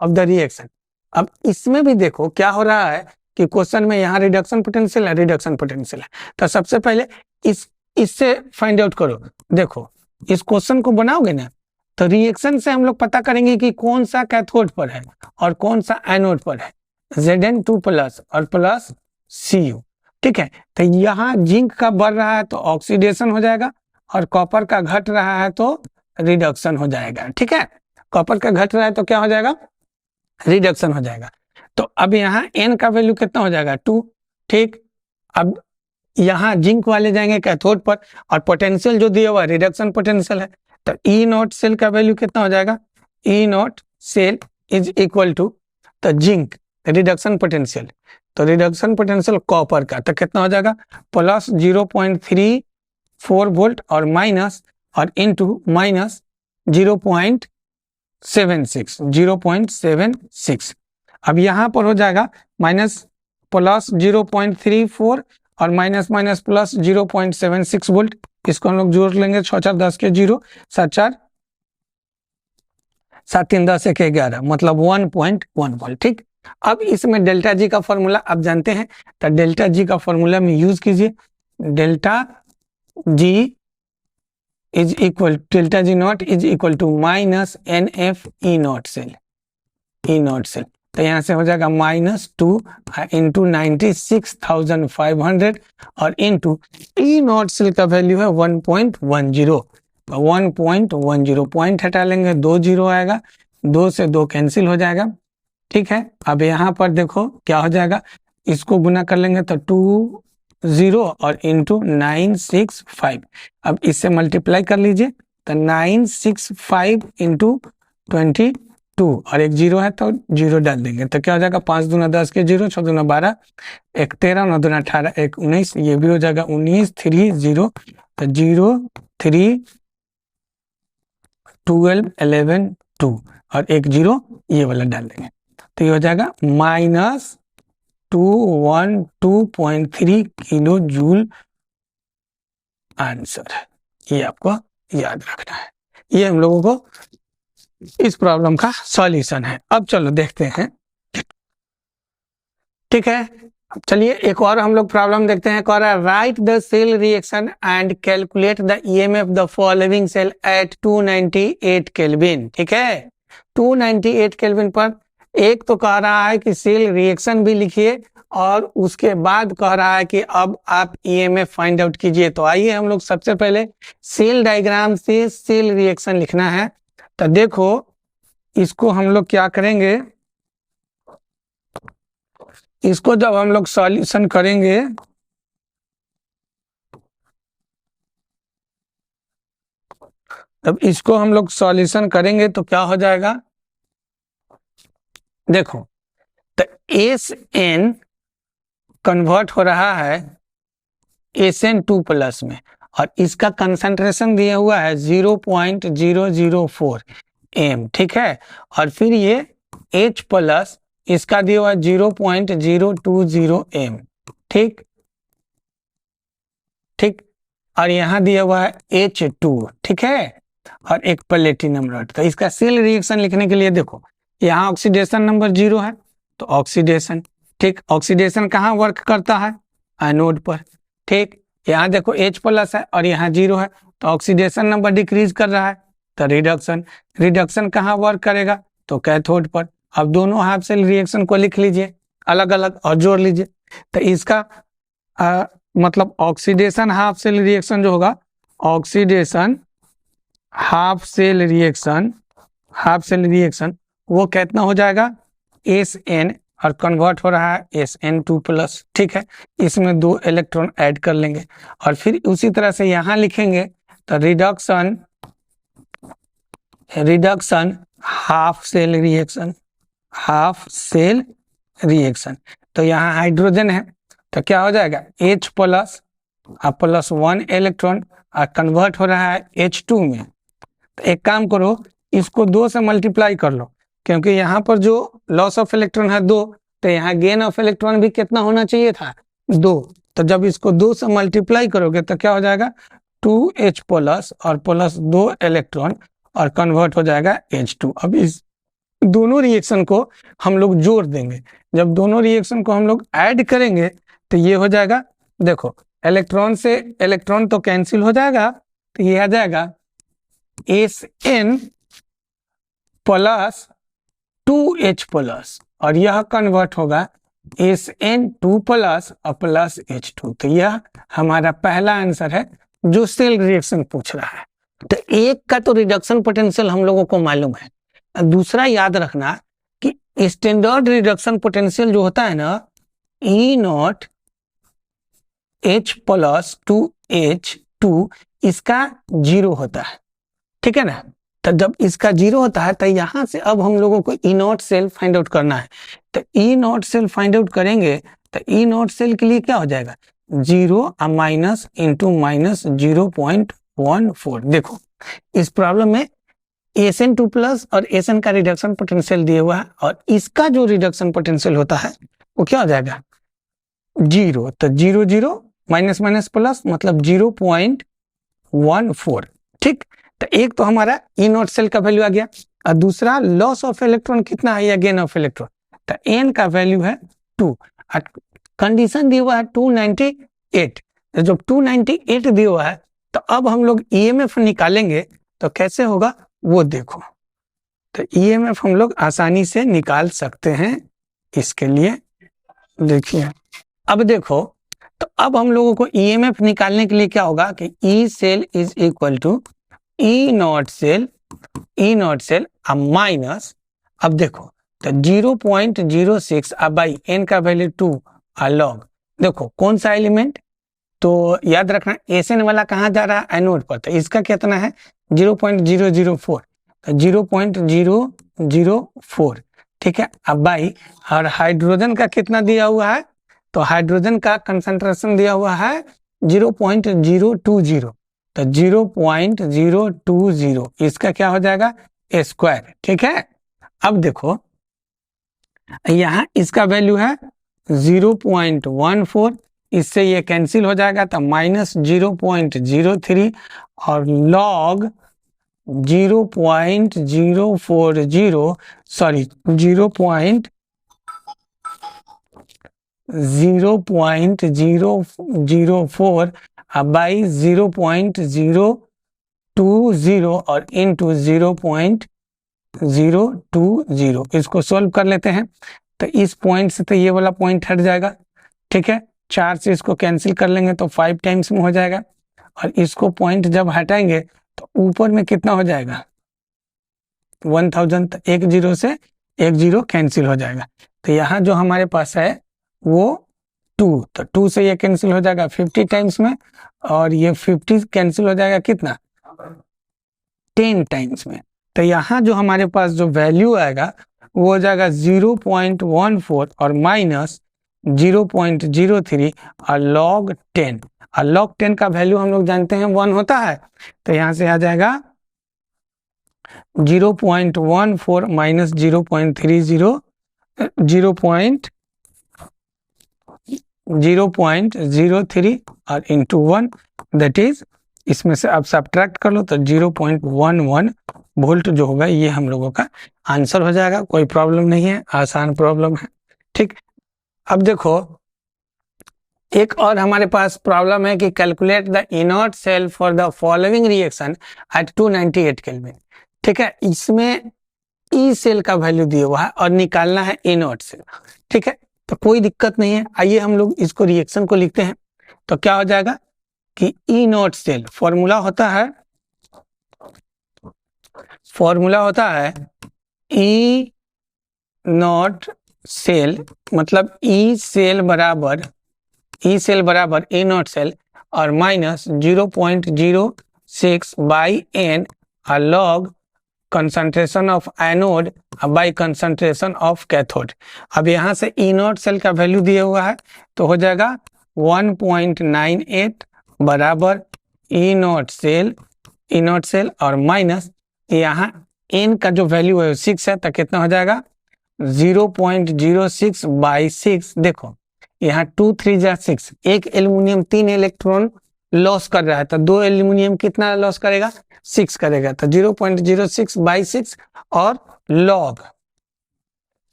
of the reaction. अब इसमें भी देखो क्या हो रहा है कि क्वेश्चन में यहाँ रिडक्शन पोटेंशियल है, तो सबसे पहले इससे फाइंड आउट करो। देखो इस क्वेश्चन को बनाओगे ना तो रिएक्शन से हम लोग पता करेंगे कि कौन सा कैथोड पर है और कौन सा एनोड पर है, Zn2+ और प्लस Cu। ठीक है, तो यहाँ जिंक का बढ़ रहा है तो ऑक्सीडेशन हो जाएगा और कॉपर का घट रहा है तो रिडक्शन हो जाएगा। ठीक है, कॉपर का घट रहा है तो क्या हो जाएगा, रिडक्शन हो जाएगा। तो अब यहाँ n का वैल्यू कितना हो जाएगा 2। ठीक, अब यहाँ जिंक वाले जाएंगे कैथोड पर और पोटेंशियल जो दिया हुआ रिडक्शन पोटेंशियल है, तो ई नॉट सेल का वैल्यू कितना हो जाएगा, E naught cell is equal to तो जिंक रिडक्शन पोटेंशियल, तो रिडक्शन पोटेंशियल कॉपर का तो कितना हो जाएगा प्लस 0.34 वोल्ट और माइनस और इनटू माइनस 0.76। अब यहाँ पर हो जाएगा माइनस प्लस 0.34 और माइनस माइनस प्लस 0.76 वोल्ट। इसको हम लोग जोड़ लेंगे 6 4 10 के 0 7 4 7 3 10 1 11 मतलब 1.1 वोल्ट। ठीक, अब इसमें डेल्टा जी का फॉर्मूला आप जानते हैं, तो डेल्टा जी का फॉर्मूला में यूज कीजिए। Delta G naught is equal to minus NF E naught cell, तो यहाँ से हो जाएगा -2 इंटू 96,500 और इंटू ई नॉट सेल का वैल्यू है 1.10, 1.10 पॉइंट हटा लेंगे 2 0 आएगा, 2 से 2 कैंसिल हो जाएगा। ठीक है, अब यहाँ पर देखो क्या हो जाएगा, इसको गुना कर लेंगे तो 2 0 और इंटू 965। अब इससे मल्टीप्लाई कर लीजिए तो 965 इंटू 22 और एक 0 है तो 0 डाल देंगे तो क्या हो जाएगा 5 दूना 10 के 0 6 दूना 12 1 13 9 दूना 18 1 19, ये भी हो जाएगा 19 3 0 तो 0 3 12 11 2 और एक 0 ये वाला डाल देंगे तो ये हो जाएगा -212.3 किलो जूल आंसर। ये आपको याद रखना है, ये हम लोगों को इस प्रॉब्लम का सॉल्यूशन है। अब चलो देखते हैं। ठीक है, अब चलिए एक और हम लोग प्रॉब्लम देखते हैं। कह रहा है write the cell reaction and calculate the EMF the following cell at 298 kelvin. ठीक है, 298 केल्विन पर एक तो कह रहा है कि सेल रिएक्शन भी लिखिए और उसके बाद कह रहा है कि अब आप ईएमएफ फाइंड आउट कीजिए। तो आइए हम लोग सबसे पहले सेल डायग्राम से सेल रिएक्शन लिखना है। तो देखो इसको हम लोग क्या करेंगे, इसको जब हम लोग सॉल्यूशन करेंगे तो क्या हो जाएगा, देखो तो SN कन्वर्ट हो रहा है SN2+ में और इसका कंसंट्रेशन दिया हुआ है 0.004 m। ठीक है, और फिर ये H+ इसका दिया हुआ 0.020 m, ठीक ठीक, और यहाँ दिया हुआ है H2, ठीक है, और एक प्लेटिनम रॉड। तो इसका सेल रिएक्शन लिखने के लिए देखो, यहाँ ऑक्सीडेशन नंबर 0 है तो ऑक्सीडेशन, ठीक, ऑक्सीडेशन कहाँ वर्क करता है, एनोड पर, ठीक, यहाँ देखो H+ है और यहाँ 0 है तो ऑक्सीडेशन नंबर डिक्रीज कर रहा है, तो रिडक्शन, रिडक्शन कहाँ वर्क करेगा, तो कैथोड पर। अब दोनों हाफ सेल रिएक्शन को लिख लीजिए अलग अलग और जोड़ लीजिए। तो इसका मतलब ऑक्सीडेशन हाफ सेल रिएक्शन जो होगा, oxidation half cell reaction, half cell reaction वो कितना हो जाएगा, Sn, और कन्वर्ट हो रहा है Sn2+, ठीक है, इसमें 2 इलेक्ट्रॉन ऐड कर लेंगे और फिर उसी तरह से यहाँ लिखेंगे तो reduction, reduction half cell reaction, half cell reaction. तो यहाँ हाइड्रोजन है तो क्या हो जाएगा H+ प्लस 1 इलेक्ट्रॉन और कन्वर्ट हो रहा है H2 में। तो एक काम करो, इसको 2 से मल्टीप्लाई कर लो, क्योंकि यहाँ पर जो लॉस ऑफ इलेक्ट्रॉन है 2, तो यहाँ गेन ऑफ इलेक्ट्रॉन भी कितना होना चाहिए था, 2। तो जब इसको 2 से मल्टीप्लाई करोगे तो क्या हो जाएगा 2H+ और प्लस 2 इलेक्ट्रॉन और कन्वर्ट हो जाएगा H2। अब इस दोनों रिएक्शन को हम लोग जोड़ देंगे, जब दोनों रिएक्शन को हम लोग ऐड करेंगे तो ये हो जाएगा, देखो इलेक्ट्रॉन से इलेक्ट्रॉन तो कैंसिल हो जाएगा, तो ये आ जाएगा Sn प्लस 2H+ और यह कन्वर्ट होगा Sn2+ और प्लस H2। तो यह हमारा पहला आंसर है जो सेल रिएक्शन पूछ रहा है। तो एक का तो रिडक्शन पोटेंशियल हम लोगों को मालूम है, दूसरा याद रखना कि स्टैंडर्ड रिडक्शन पोटेंशियल जो होता है ना, E0 H+ 2H2 इसका 0 होता है, ठीक है ना। तो जब इसका 0 होता है तो यहाँ से अब हम लोगों को E0 सेल फाइंड आउट करना है। तो E0 सेल फाइंड आउट करेंगे तो E0 सेल के लिए क्या हो जाएगा 0 माइनस इंटू माइनस 0.14। देखो इस प्रॉब्लम में Sn2+ और Sn का रिडक्शन पोटेंशियल दिया हुआ है और इसका जो रिडक्शन पोटेंशियल होता है वो क्या हो जाएगा 0। तो 0 0 माइनस माइनस प्लस मतलब 0.14, ठीक। तो एक तो हमारा E0 सेल का वैल्यू आ गया और दूसरा लॉस ऑफ इलेक्ट्रॉन कितना है या गेन ऑफ इलेक्ट्रॉन, तो n का वैल्यू है 2 और कंडीशन दिया हुआ है 298। तो जब 298 दिया हुआ है तो अब हम लोग EMF निकालेंगे तो कैसे होगा वो देखो। तो EMF हम लोग आसानी से निकाल सकते हैं, इसके लिए देखिए अब देखो, तो अब हम लोगों को EMF निकालने के लिए क्या होगा कि E cell is equal to E0 cell, E0 cell अब माइनस, अब देखो तो 0.06 अब बाई n का वैल्यू 2 और लॉग, देखो कौन सा एलिमेंट, तो याद रखना Sn वाला कहाँ जा रहा है एनोड पर, तो इसका कितना है 0.004, तो 0.004, ठीक है। अब बाई और हाइड्रोजन का कितना दिया हुआ है, तो हाइड्रोजन का कंसंट्रेशन दिया हुआ है 0.020, तो 0.020 इसका क्या हो जाएगा स्क्वायर, ठीक है। अब देखो यहाँ इसका वैल्यू है 0.14, इससे ये कैंसिल हो जाएगा तो माइनस 0.03 और लॉग 0.040 सॉरी 0.004 बाई 0.020 और इंटू 0.020, इसको सॉल्व कर लेते हैं। तो इस पॉइंट से तो ये वाला पॉइंट हट जाएगा, ठीक है, 4 से इसको कैंसिल कर लेंगे तो 5 टाइम्स में हो जाएगा और इसको पॉइंट जब हटाएंगे तो ऊपर में कितना हो जाएगा 1000, तो एक 0 से एक 0 कैंसिल हो जाएगा। तो यहाँ जो हमारे पास है वो 2, तो 2 से ये कैंसिल हो जाएगा 50 टाइम्स में और ये 50 कैंसिल हो जाएगा कितना 10 टाइम्स में। तो यहाँ जो हमारे पास जो वैल्यू आएगा वो हो जाएगा 0.14 और माइनस 0.03 और लॉग 10, और लॉग 10 का वैल्यू हम लोग जानते हैं 1 होता है, तो यहाँ से आ जाएगा 0.14 माइनस 0.30 0.03 और इंटू 1, दैट इज, इसमें से आप सब्ट्रैक्ट कर लो तो 0.11 वोल्ट जो होगा ये हम लोगों का आंसर हो जाएगा। कोई प्रॉब्लम नहीं है, आसान प्रॉब्लम है। ठीक, अब देखो एक और हमारे पास प्रॉब्लम है कि calculate the inert cell for the following reaction at 298 kelvin. ठीक है, इसमें ई सेल का वैल्यू दिया हुआ है और निकालना है इनर्ट सेल। ठीक है, तो कोई दिक्कत नहीं है। आइए हम लोग इसको रिएक्शन को लिखते हैं। तो क्या हो जाएगा कि ई नॉट सेल फॉर्मूला होता है ई नॉट सेल, मतलब ई सेल बराबर ए नॉट सेल और minus 0.06 by N log concentration of anode by concentration of cathode. अब यहाँ से ई नॉट सेल का वैल्यू दिया हुआ है तो हो जाएगा 1.98 बराबर ई नॉट सेल और माइनस यहाँ एन का जो वैल्यू है 6 है तो कितना हो जाएगा 0.06 बाई 6। देखो यहाँ 2 3 जा 6, एक एल्यूमिनियम 3 इलेक्ट्रॉन लॉस कर रहा है तो 2 एल्यूमिनियम कितना लॉस करेगा 6 करेगा, तो 0.06 बाई 6 और लॉग।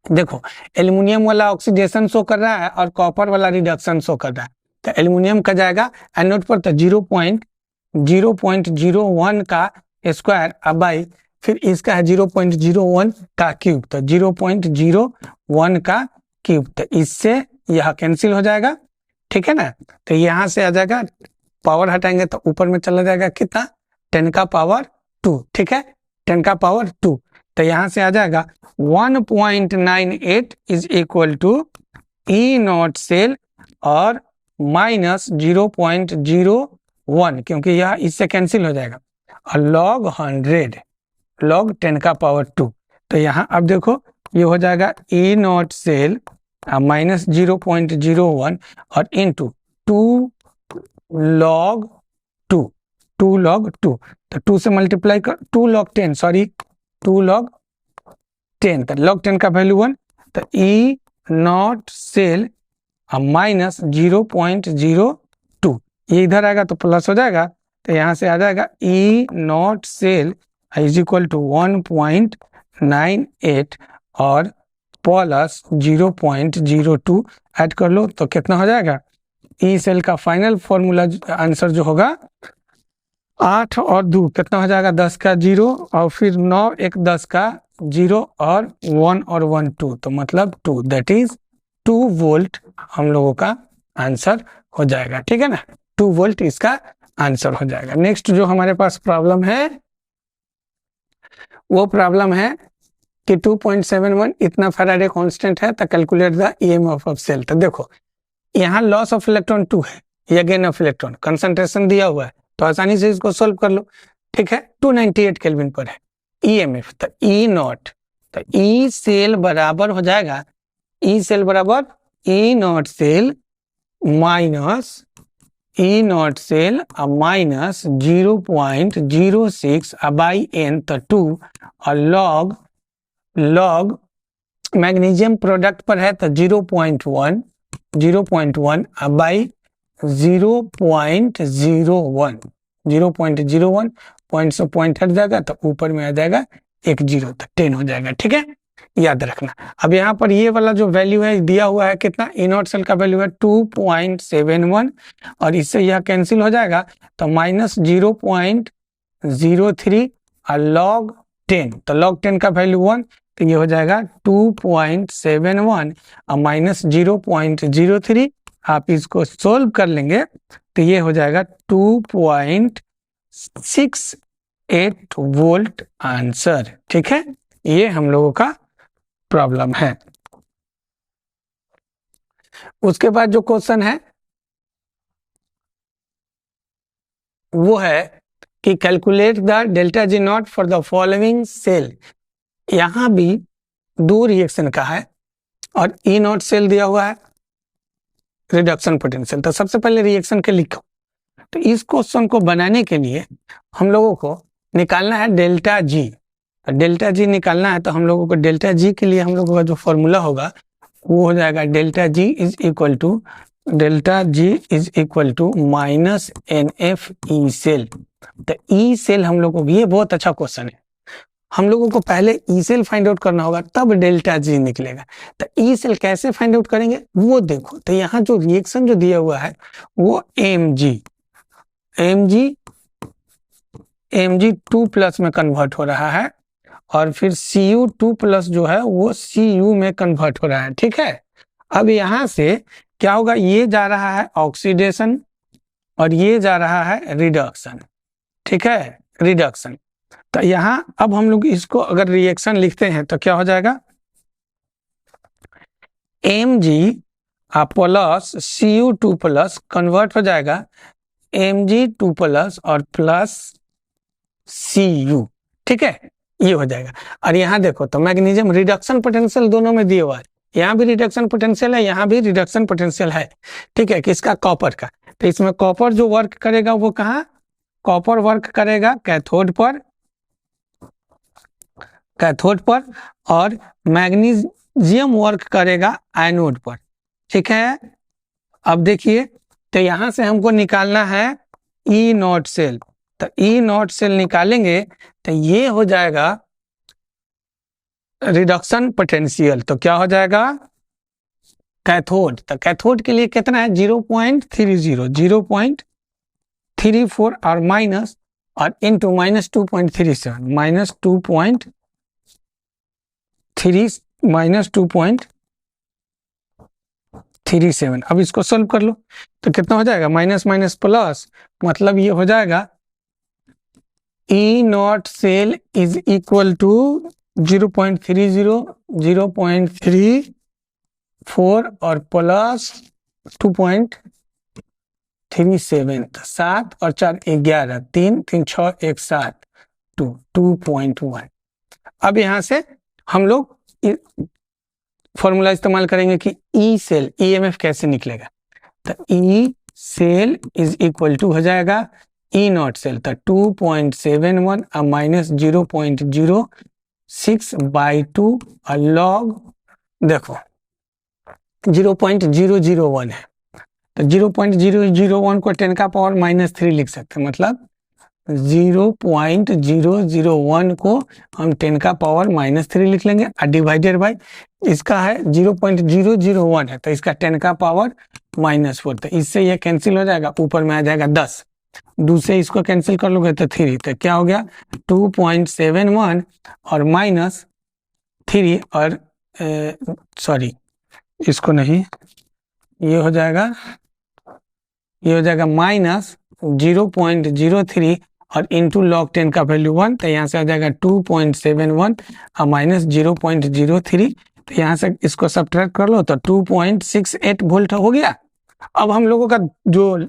देखो एल्यूमिनियम वाला ऑक्सीडेशन शो कर रहा है और कॉपर वाला रिडक्शन शो कर रहा है, तो एल्यूमिनियम का जाएगा एनोड पर तो 0.01 का स्क्वायर अब बाई फिर इसका है 0.01 का क्यूब, तो 0.01 का क्यूब, तो इससे यह कैंसिल हो जाएगा। ठीक है ना, तो यहाँ से आ जाएगा, पावर हटाएंगे तो ऊपर में चला जाएगा कितना 10 का पावर 2। ठीक है, 10 का पावर 2, तो यहाँ से आ जाएगा 1.98 is equal to E naught cell और माइनस 0.01 क्योंकि यह इससे कैंसिल हो जाएगा और लॉग 100 लॉग 10 का पावर 2। तो यहाँ अब देखो ये हो जाएगा ई नॉट सेल माइनस 0.01 और इंटू 2 लॉग 2 तो 2 से मल्टीप्लाई कर 2 लॉग 10 तो लॉग 10 का वैल्यू 1, तो ई नॉट सेल माइनस 0.02 ये इधर आएगा तो प्लस हो जाएगा, तो यहाँ से आ जाएगा E naught cell is equal to 1.98 और प्लस 0.02 ऐड कर लो तो कितना हो जाएगा ई सेल का फाइनल फॉर्मूला आंसर जो होगा 8 और 2 कितना हो जाएगा 10 का 0 और फिर 9 1 10 का 0 और 1 और 1 2, तो मतलब 2, दैट इज 2 वोल्ट हम लोगों का आंसर हो जाएगा। ठीक है ना, 2 वोल्ट इसका आंसर हो जाएगा। नेक्स्ट जो हमारे पास प्रॉब्लम है वो प्रॉब्लम है कि 2.71 इतना फैराडे कांस्टेंट है तो calculate the EMF of cell. तो देखो यहाँ लॉस ऑफ इलेक्ट्रॉन 2 है, ये गेन ऑफ इलेक्ट्रॉन, कंसंट्रेशन दिया हुआ है तो आसानी से इसको सोल्व कर लो। ठीक है, 298 केल्विन पर है ईएमएफ, तो ई नॉट, तो ई सेल बराबर हो जाएगा ई सेल बराबर E naught cell minus 0.06 by n तो 2 और लॉग मैग्नीशियम प्रोडक्ट पर है तो 0.1 बाई 0.01 पॉइंट से पॉइंट हट जाएगा तो ऊपर में आ जाएगा एक 0 तो 10 हो जाएगा। ठीक है, याद रखना। अब यहाँ पर ये वाला जो वैल्यू है दिया हुआ है कितना, ई नॉट सेल का वैल्यू है 2.71 और इससे यह कैंसिल हो जाएगा तो माइनस 0.03 और लॉग 10, तो लॉग 10 का वैल्यू 1 तो ये हो जाएगा 2.71 और माइनस 0.03। आप इसको सोल्व कर लेंगे तो ये हो जाएगा 2.68 वोल्ट आंसर। ठीक है, ये हम लोगों का प्रॉब्लम है। उसके बाद जो क्वेश्चन है वो है कि calculate the delta G naught for the following cell. यहां भी 2 रिएक्शन का है और ई नॉट सेल दिया हुआ है रिडक्शन पोटेंशियल। तो सबसे पहले रिएक्शन के लिखो। तो इस क्वेश्चन को बनाने के लिए हम लोगों को निकालना है डेल्टा जी। डेल्टा जी निकालना है तो हम लोगों को डेल्टा जी के लिए हम लोगों का जो फॉर्मूला होगा वो हो जाएगा delta G is equal to minus N F E cell. तो ई सेल हम लोगों को, ये बहुत अच्छा क्वेश्चन है, हम लोगों को पहले ई सेल फाइंड आउट करना होगा तब डेल्टा जी निकलेगा। तो ई सेल कैसे फाइंड आउट करेंगे वो देखो। तो यहाँ जो रिएक्शन जो दिया हुआ है वो एम जी 2+ में कन्वर्ट हो रहा है और फिर Cu2+ जो है वो Cu में कन्वर्ट हो रहा है, ठीक है। अब यहाँ से क्या होगा, ये जा रहा है ऑक्सीडेशन और ये जा रहा है रिडक्शन, ठीक है, रिडक्शन। तो यहाँ अब हम लोग इसको अगर रिएक्शन लिखते हैं तो क्या हो जाएगा, Mg प्लस Cu2+ कन्वर्ट हो जाएगा Mg2+ और प्लस Cu, ठीक है, ये हो जाएगा। और यहाँ देखो तो मैग्नीशियम रिडक्शन पोटेंशियल दोनों में दिया हुआ है, यहाँ भी रिडक्शन पोटेंशियल है, यहाँ भी रिडक्शन पोटेंशियल है, ठीक है, किसका, कॉपर का। तो इसमें कॉपर जो वर्क करेगा वो कहाँ, कॉपर वर्क करेगा कैथोड पर और मैग्नीशियम वर्क करेगा एनोड पर, ठीक है। अब देखिए तो यहाँ से हमको निकालना है ई नॉट सेल। तो ई नॉट सेल निकालेंगे तो ये हो जाएगा रिडक्शन पोटेंशियल। तो क्या हो जाएगा, कैथोड। तो कैथोड के लिए कितना है 0.34 और माइनस और इंटू -2.37। अब इसको सॉल्व कर लो तो कितना हो जाएगा, माइनस माइनस प्लस, मतलब ये हो जाएगा E naught cell is equal to 0.34 और प्लस 2.37, 7 और 4 11, 3 3 6 1 7 2.1। अब यहाँ से हम लोग फॉर्मूला इस्तेमाल करेंगे कि ई सेल ईएमएफ कैसे निकलेगा। तो E cell is equal to हो जाएगा ई नॉट सेल, तो 2.71 और माइनस 0.06/2 और लॉग देखो 0.001 है। तो 0.001 को 10 का पावर -3 लिख सकते हैं, मतलब 0.001 को हम 10 का पावर -3 लिख लेंगे और डिवाइडेड बाय इसका है 0.001 है तो इसका 10 का पावर -4। तो इससे ये कैंसिल हो जाएगा, ऊपर में आ जाएगा 10, दूसरे इसको कैंसिल कर लोगे तो 3। तो क्या हो गया 2.71 और -3 और सॉरी इसको नहीं, ये हो जाएगा -0.03 और इंटू लॉग 10 का वैल्यू 1। तो यहाँ से आ जाएगा 2.71 और -0.03। तो यहाँ से इसको सब्ट्रैक्ट कर लो तो 2.68 वोल्ट हो गया। अब हम लोगों का जो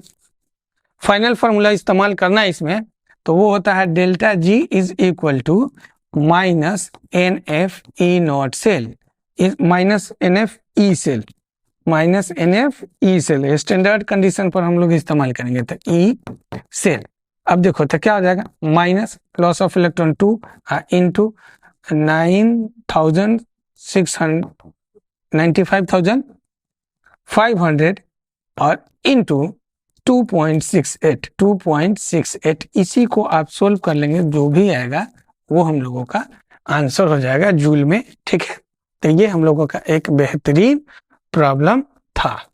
फाइनल फार्मूला इस्तेमाल करना है इसमें तो वो होता है delta G is equal to minus N F E naught cell minus N F E cell standard condition पर हम लोग इस्तेमाल करेंगे। तो ई सेल, अब देखो तो क्या हो जाएगा, minus loss of electron 2 into 95,500 और इंटू 2.68 इसी को आप सोल्व कर लेंगे, जो भी आएगा वो हम लोगों का आंसर हो जाएगा जूल में, ठीक है। तो ये हम लोगों का एक बेहतरीन प्रॉब्लम था।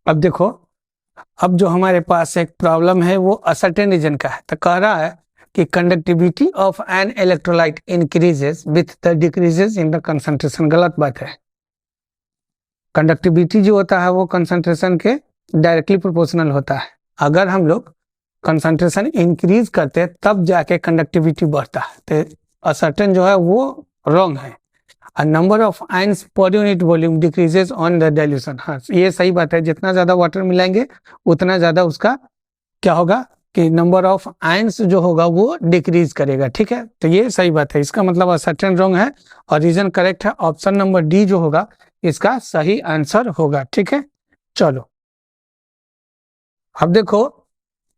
अब देखो, अब जो हमारे पास एक प्रॉब्लम है वो असर्टेन रीजन का है। तो कह रहा है कि conductivity of an electrolyte increases with the decreases in the concentration. गलत बात है, कंडक्टिविटी जो होता है वो कंसंट्रेशन के डायरेक्टली प्रोपोर्शनल होता है। अगर हम लोग कंसंट्रेशन इंक्रीज करते हैं तब जाके कंडक्टिविटी बढ़ता है। तो असर्टेन जो है वो रॉन्ग है। Number of ions per unit volume decreases on the dilution. हाँ, ये सही बात है, जितना ज्यादा वाटर मिलाएंगे उतना ज्यादा उसका क्या होगा कि नंबर ऑफ आयंस जो होगा वो डिक्रीज करेगा, ठीक है। तो ये सही बात है, इसका मतलब असर्टेन रॉन्ग है और रीजन करेक्ट है। ऑप्शन नंबर डी जो होगा इसका सही आंसर होगा, ठीक है। चलो अब देखो,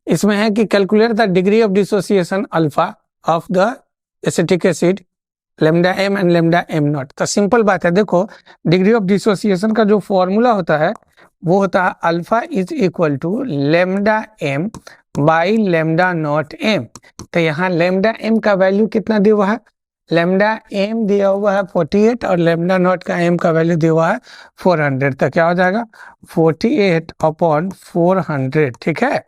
इसमें है कि calculate the degree of dissociation alpha of the acetic acid lambda M and lambda M naught. तो सिंपल बात है, देखो डिग्री ऑफ डिसोसिएशन का जो फॉर्मूला होता है वो होता है alpha is equal to lambda M by lambda naught M. तो यहाँ लेमडा एम का वैल्यू कितना दिया हुआ है, लेमडा एम दिया हुआ है 48 और लेमडा नॉट का एम का वैल्यू दिया हुआ है 400। तो क्या हो जाएगा 48 अपॉन 400, ठीक है।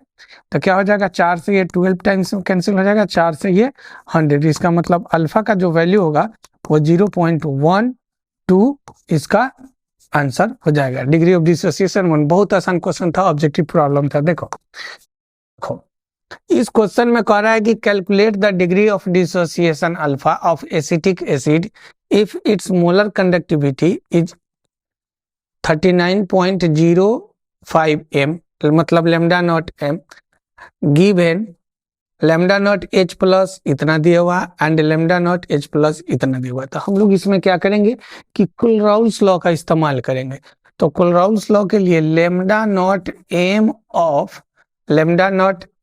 तो क्या हो जाएगा 4 से ये 12 टाइम्स कैंसिल हो जाएगा, 4 से ये 100। इसका मतलब अल्फा का जो वैल्यू होगा वो 0.12 इसका आंसर हो जाएगा। डिग्री ऑफ डिसोसिएशन 1 बहुत आसान क्वेश्चन था, ऑब्जेक्टिव प्रॉब्लम था। देखो इस क्वेश्चन में कह रहा है कि calculate the degree of dissociation alpha of acetic acid if its molar conductivity is 39.05 m, मतलब lambda naught M, given lambda naught H plus इतना दिया हुआ and lambda naught H plus इतना दिया हुआ। तो हम लोग इसमें क्या करेंगे कि कुलराउल्स लॉ का इस्तेमाल करेंगे। तो कुलराउल्स लॉ के लिए lambda naught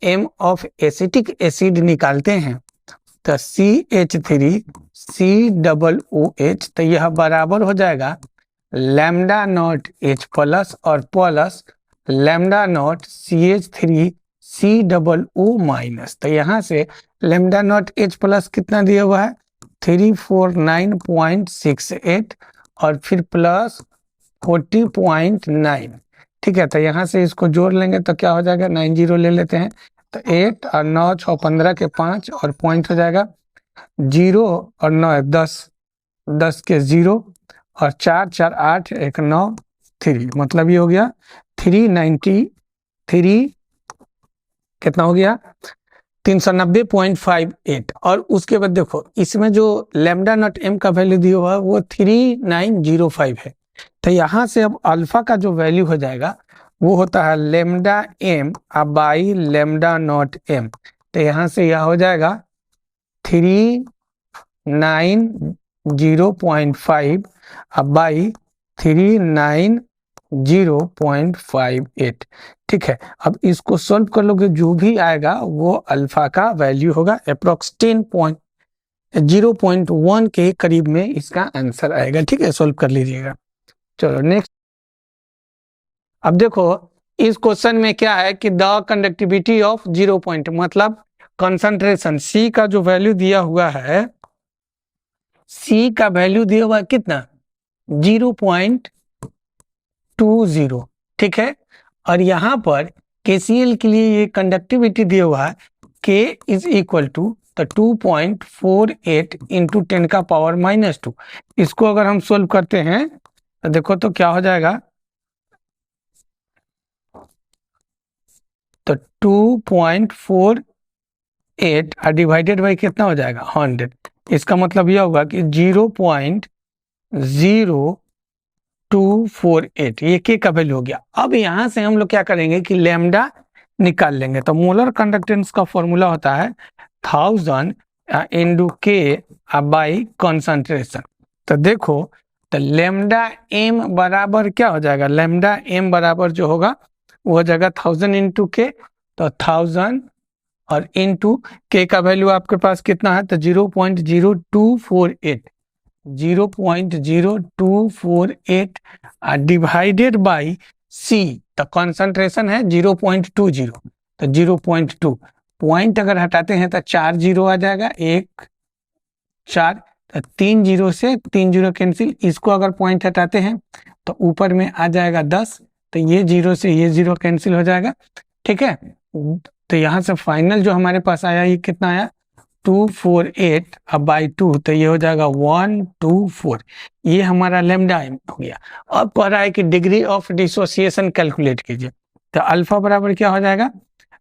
M of acetic acid निकालते हैं। तो CH3COOH, तो यह बराबर हो जाएगा लेमडा नॉट एच प्लस और plus lambda naught CH3COO minus. तो यहाँ से लेमडा नॉट एच प्लस कितना दिया हुआ है 349.68 और फिर प्लस 40.9, ठीक है। तो यहाँ से इसको जोड़ लेंगे तो क्या हो जाएगा 90 ले लेते हैं, तो 8 और 9 6 15 के 5 और पॉइंट हो जाएगा 0 और 9 10, 10 के 0 और 4 4 8 1 9 3, मतलब ये हो गया 393, कितना हो गया 390.58। और उसके बाद देखो इसमें जो लेमडा नॉट एम का वैल्यू दिया हुआ है वो 3905 है। तो यहाँ से अब अल्फा का जो वैल्यू हो जाएगा वो होता है lambda M by lambda naught M. तो यहाँ से यह हो जाएगा 390.5 बाई 390.58, ठीक है। अब इसको सॉल्व कर लोगे, जो भी आएगा वो अल्फा का वैल्यू होगा अप्रोक्स 0.1 के करीब में इसका आंसर आएगा, ठीक है। सॉल्व कर लीजिएगा। चलो नेक्स्ट। अब देखो इस क्वेश्चन में क्या है कि द कंडक्टिविटी ऑफ 0 पॉइंट, मतलब कंसंट्रेशन C का जो वैल्यू दिया हुआ है, C का वैल्यू दिया हुआ है कितना 0.20, ठीक है। और यहाँ पर KCl के लिए ये कंडक्टिविटी दिया हुआ है K is equal to 2.48 into 10 का पावर -2। इसको अगर हम सोल्व करते हैं तो देखो तो क्या हो जाएगा, तो 2.48 डिवाइडेड बाई कितना हो जाएगा 100। इसका मतलब यह होगा कि 0.0248 ये के का वैल्यू हो गया। अब यहाँ से हम लोग क्या करेंगे कि लेमडा निकाल लेंगे। तो मोलर कंडक्टेंस का फॉर्मूला होता है 1000 इंटू के बाई कंसंट्रेशन। तो देखो तो लेमडा एम बराबर क्या हो जाएगा, लेमडा एम बराबर जो होगा वो हो जाएगा 1000 इंटू के, तो 1000 और इंटू के का वैल्यू आपके पास कितना है तो 0.0248, 0.0248 डिवाइडेड बाई सी। तो कंसंट्रेशन है 0.20, तो 0.2 पॉइंट अगर हटाते हैं तो 4 0 आ जाएगा, 1 4, तो 3 0 से 3 0 कैंसिल। इसको अगर पॉइंट हटाते हैं तो ऊपर में आ जाएगा 10, तो ये 0 से ये 0 कैंसिल हो जाएगा, ठीक है। तो यहाँ से फाइनल जो हमारे पास आया ये कितना आया 248 बाई 2, तो ये हो जाएगा 124। ये हमारा लेमडा एम हो गया। अब कह रहा है कि डिग्री ऑफ डिसोसिएशन कैलकुलेट कीजिए। तो अल्फा बराबर क्या हो जाएगा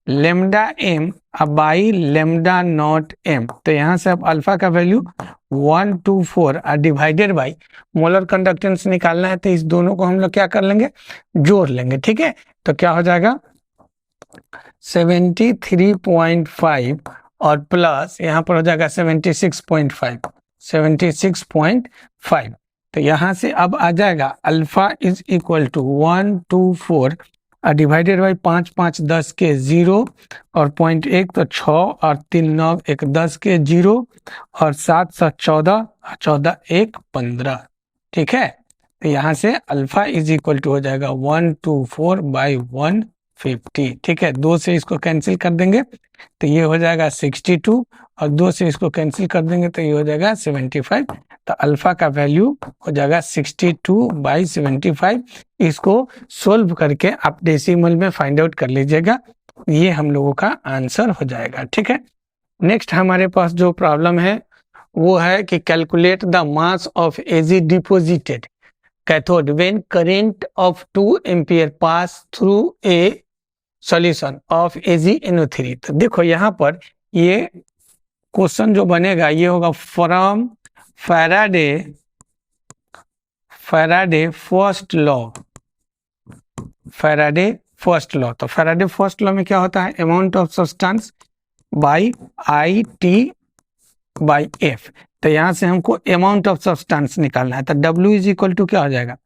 lambda M by lambda naught M. तो यहाँ से अब अल्फा का value 124 divided by molar conductance निकालना है, तो इस दोनों को हम लोग क्या कर लेंगे जोड़ लेंगे, ठीक है। तो क्या हो जाएगा 73.5 और प्लस यहाँ पर हो जाएगा 76.5। तो यहाँ से अब आ जाएगा अल्फा इज इक्वल टू 124 और डिवाइडेड बाई 5 5 10 के 0 और 0.1 तो 6 और 3 9 1 10 के 0 और 7 7 14 और 14 1 15। ठीक है, तो यहाँ से अल्फा इज इक्वल टू हो जाएगा 124 बाई 150। ठीक है, 2 से इसको कैंसिल कर देंगे तो ये हो जाएगा 62 और 2 से इसको कैंसिल कर देंगे तो ये हो जाएगा 75। तो अल्फा का वैल्यू हो जाएगा 62 बाई 75। इसको सोल्व करके आप डेसिमल में फाइंड आउट कर लीजिएगा, ये हम लोगों का आंसर हो जाएगा। ठीक है, नेक्स्ट हमारे पास जो प्रॉब्लम है वो है कि calculate the mass of AG deposited cathode when current of 2 ampere pass through a solution of AgNO3। तो देखो यहाँ पर ये क्वेश्चन जो बनेगा ये होगा from Faraday first law. Faraday first law, तो फैराडे फर्स्ट लॉ में क्या होता है, amount of substance by IT by F। तो यहाँ से हमको अमाउंट ऑफ सब्सटेंस निकालना है, तो W इज इक्वल टू क्या हो जाएगा,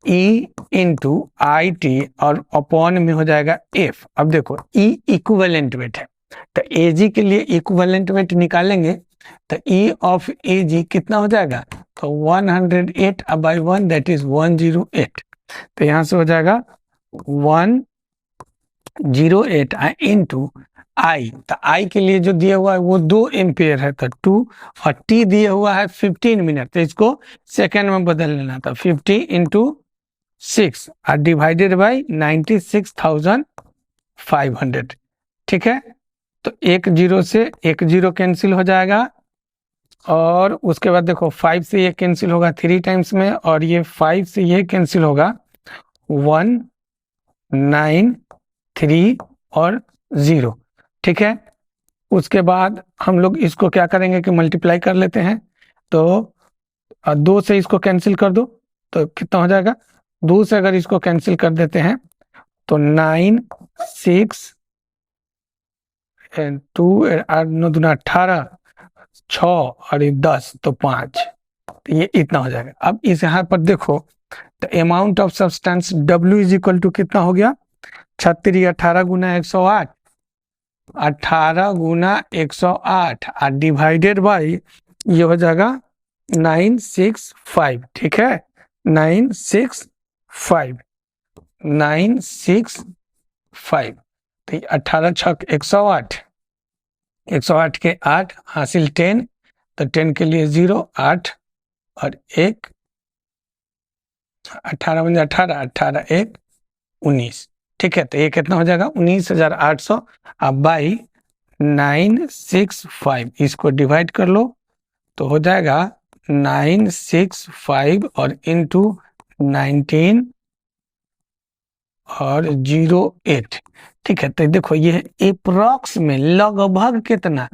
E इंटू IT और अपॉन में हो जाएगा F। अब देखो E इक्विवेलेंट वेट है, तो AG के लिए इक्विवेलेंट वेट निकालेंगे तो E ऑफ AG कितना हो जाएगा, तो 108 बाई 1 दैट इज 108। तो यहाँ से हो जाएगा 108 इंटू I, तो I के लिए जो दिया हुआ है वो 2 एम्पियर है तो 2 और T दिया हुआ है 15 मिनट, तो इसको सेकेंड में बदल लेना था 50 इंटू 6 और डिवाइडेड बाई 96,500। ठीक है, तो 1 0 से 1 0 कैंसिल हो जाएगा और उसके बाद देखो 5 से ये कैंसिल होगा 3 टाइम्स में और ये 5 से ये कैंसिल होगा 1 9 3 और 0। ठीक है, उसके बाद हम लोग इसको क्या करेंगे कि मल्टीप्लाई कर लेते हैं, तो 2 से इसको कैंसिल कर दो तो कितना हो जाएगा, 2 से अगर इसको कैंसिल कर देते हैं तो 9 6 2 9 दूना 18 6 और 10 तो 5, तो ये इतना हो जाएगा। अब इस यहाँ पर देखो तो amount of substance W is equal to कितना हो गया, 36 18 गुना 108 18 गुना 108 और डिवाइडेड बाई ये हो जाएगा 965। ठीक है, 965 तो 18 छक 108 108 के 8 हासिल 10 तो 10 के लिए 0 8 और 1 18 बन 18 18 1 19। ठीक है, तो ये कितना हो जाएगा 19,800 अब बाई 965 इसको डिवाइड कर लो तो हो जाएगा 965 और इंटू 19 और 08। ठीक है, तो देखो ये अप्रॉक्स में लगभग कितना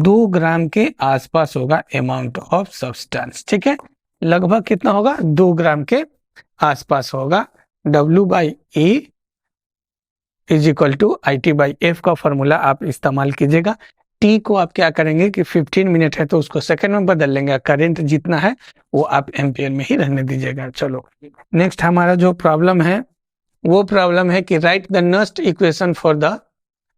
2 ग्राम के आसपास होगा अमाउंट ऑफ सब्सटेंस। ठीक है, लगभग कितना होगा 2 ग्राम के आसपास होगा। W by E is equal to IT by F का फॉर्मूला आप इस्तेमाल कीजिएगा। T को आप क्या करेंगे कि 15 मिनट है तो उसको सेकंड में बदल लेंगे, करंट जितना है वो आप एम्पियर में ही रहने दीजिएगा। चलो नेक्स्ट हमारा जो प्रॉब्लम है वो प्रॉब्लम है कि write the Nernst equation for the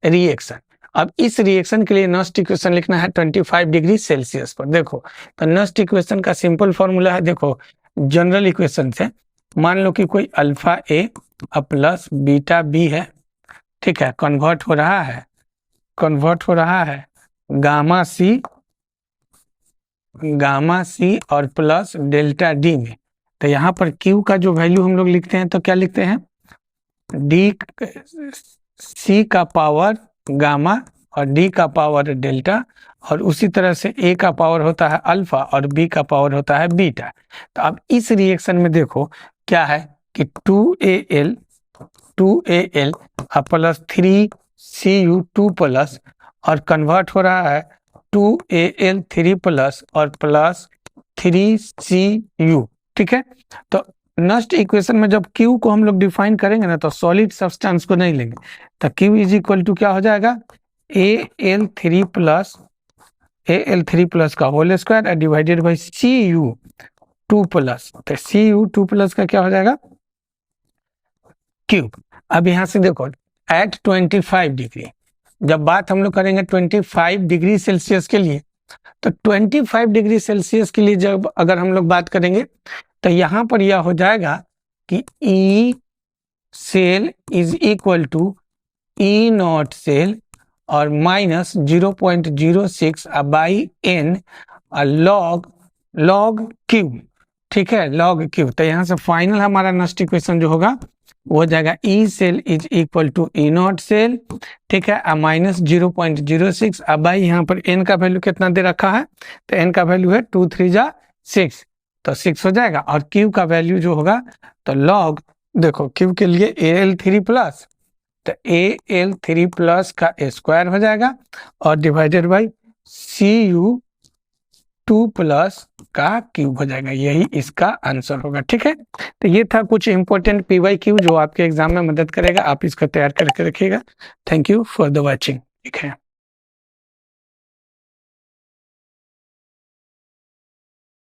reaction. अब इस रिएक्शन के लिए नस्ट इक्वेशन लिखना है 25 डिग्री सेल्सियस पर। देखो तो नस्ट इक्वेशन का सिंपल फॉर्मूला है, देखो जनरल इक्वेशन से मान लो कि कोई अल्फा ए प्लस बीटा बी है। ठीक है, कन्वर्ट हो रहा है गामा सी और प्लस डेल्टा डी में। तो यहाँ पर Q का जो वैल्यू हम लोग लिखते हैं तो क्या लिखते हैं, डी सी का पावर गामा और डी का पावर डेल्टा और उसी तरह से ए का पावर होता है अल्फा और बी का पावर होता है बीटा। तो अब इस रिएक्शन में देखो क्या है कि 2Al प्लस 3Cu2 प्लस और कन्वर्ट हो रहा है 2Al3 प्लस और प्लस 3Cu। ठीक है, तो नस्ट इक्वेशन में जब Q को हम लोग डिफाइन करेंगे ना तो सॉलिड सब्सटेंस को नहीं लेंगे, तो Q इज इक्वल टू क्या हो जाएगा Al3 प्लस का whole square divided by Cu2 plus, तो Cu2 प्लस का क्या हो जाएगा क्यूब। अब यहाँ से देखो एट 25 डिग्री, जब बात हम लोग करेंगे 25 डिग्री सेल्सियस के लिए, तो 25 डिग्री सेल्सियस के लिए जब अगर हम लोग बात करेंगे तो यहाँ पर यह हो जाएगा कि E cell is equal to E naught cell और minus 0.06 by N log Q, ठीक है, लॉग क्यू। तो यहाँ से फाइनल हमारा नेक्स्ट इक्वेशन जो होगा वो हो जाएगा E cell is equal to E naught cell, ठीक है, माइनस 0.06। अब भाई यहाँ पर एन का वैल्यू कितना दे रखा है, तो एन का वैल्यू है 2 3 जा 6, तो 6 हो जाएगा। और क्यू का वैल्यू जो होगा तो लॉग, देखो क्यू के लिए AL3 प्लस, तो AL3 प्लस का स्क्वायर हो जाएगा और डिवाइडेड बाई CU2 प्लस का क्यूब हो जाएगा, यही इसका आंसर होगा, ठीक है। तो ये था कुछ इंपॉर्टेंट PYQ जो आपके एग्जाम में मदद करेगा, आप इसको तैयार करके रखिएगा। Thank you for the watching, ठीक है।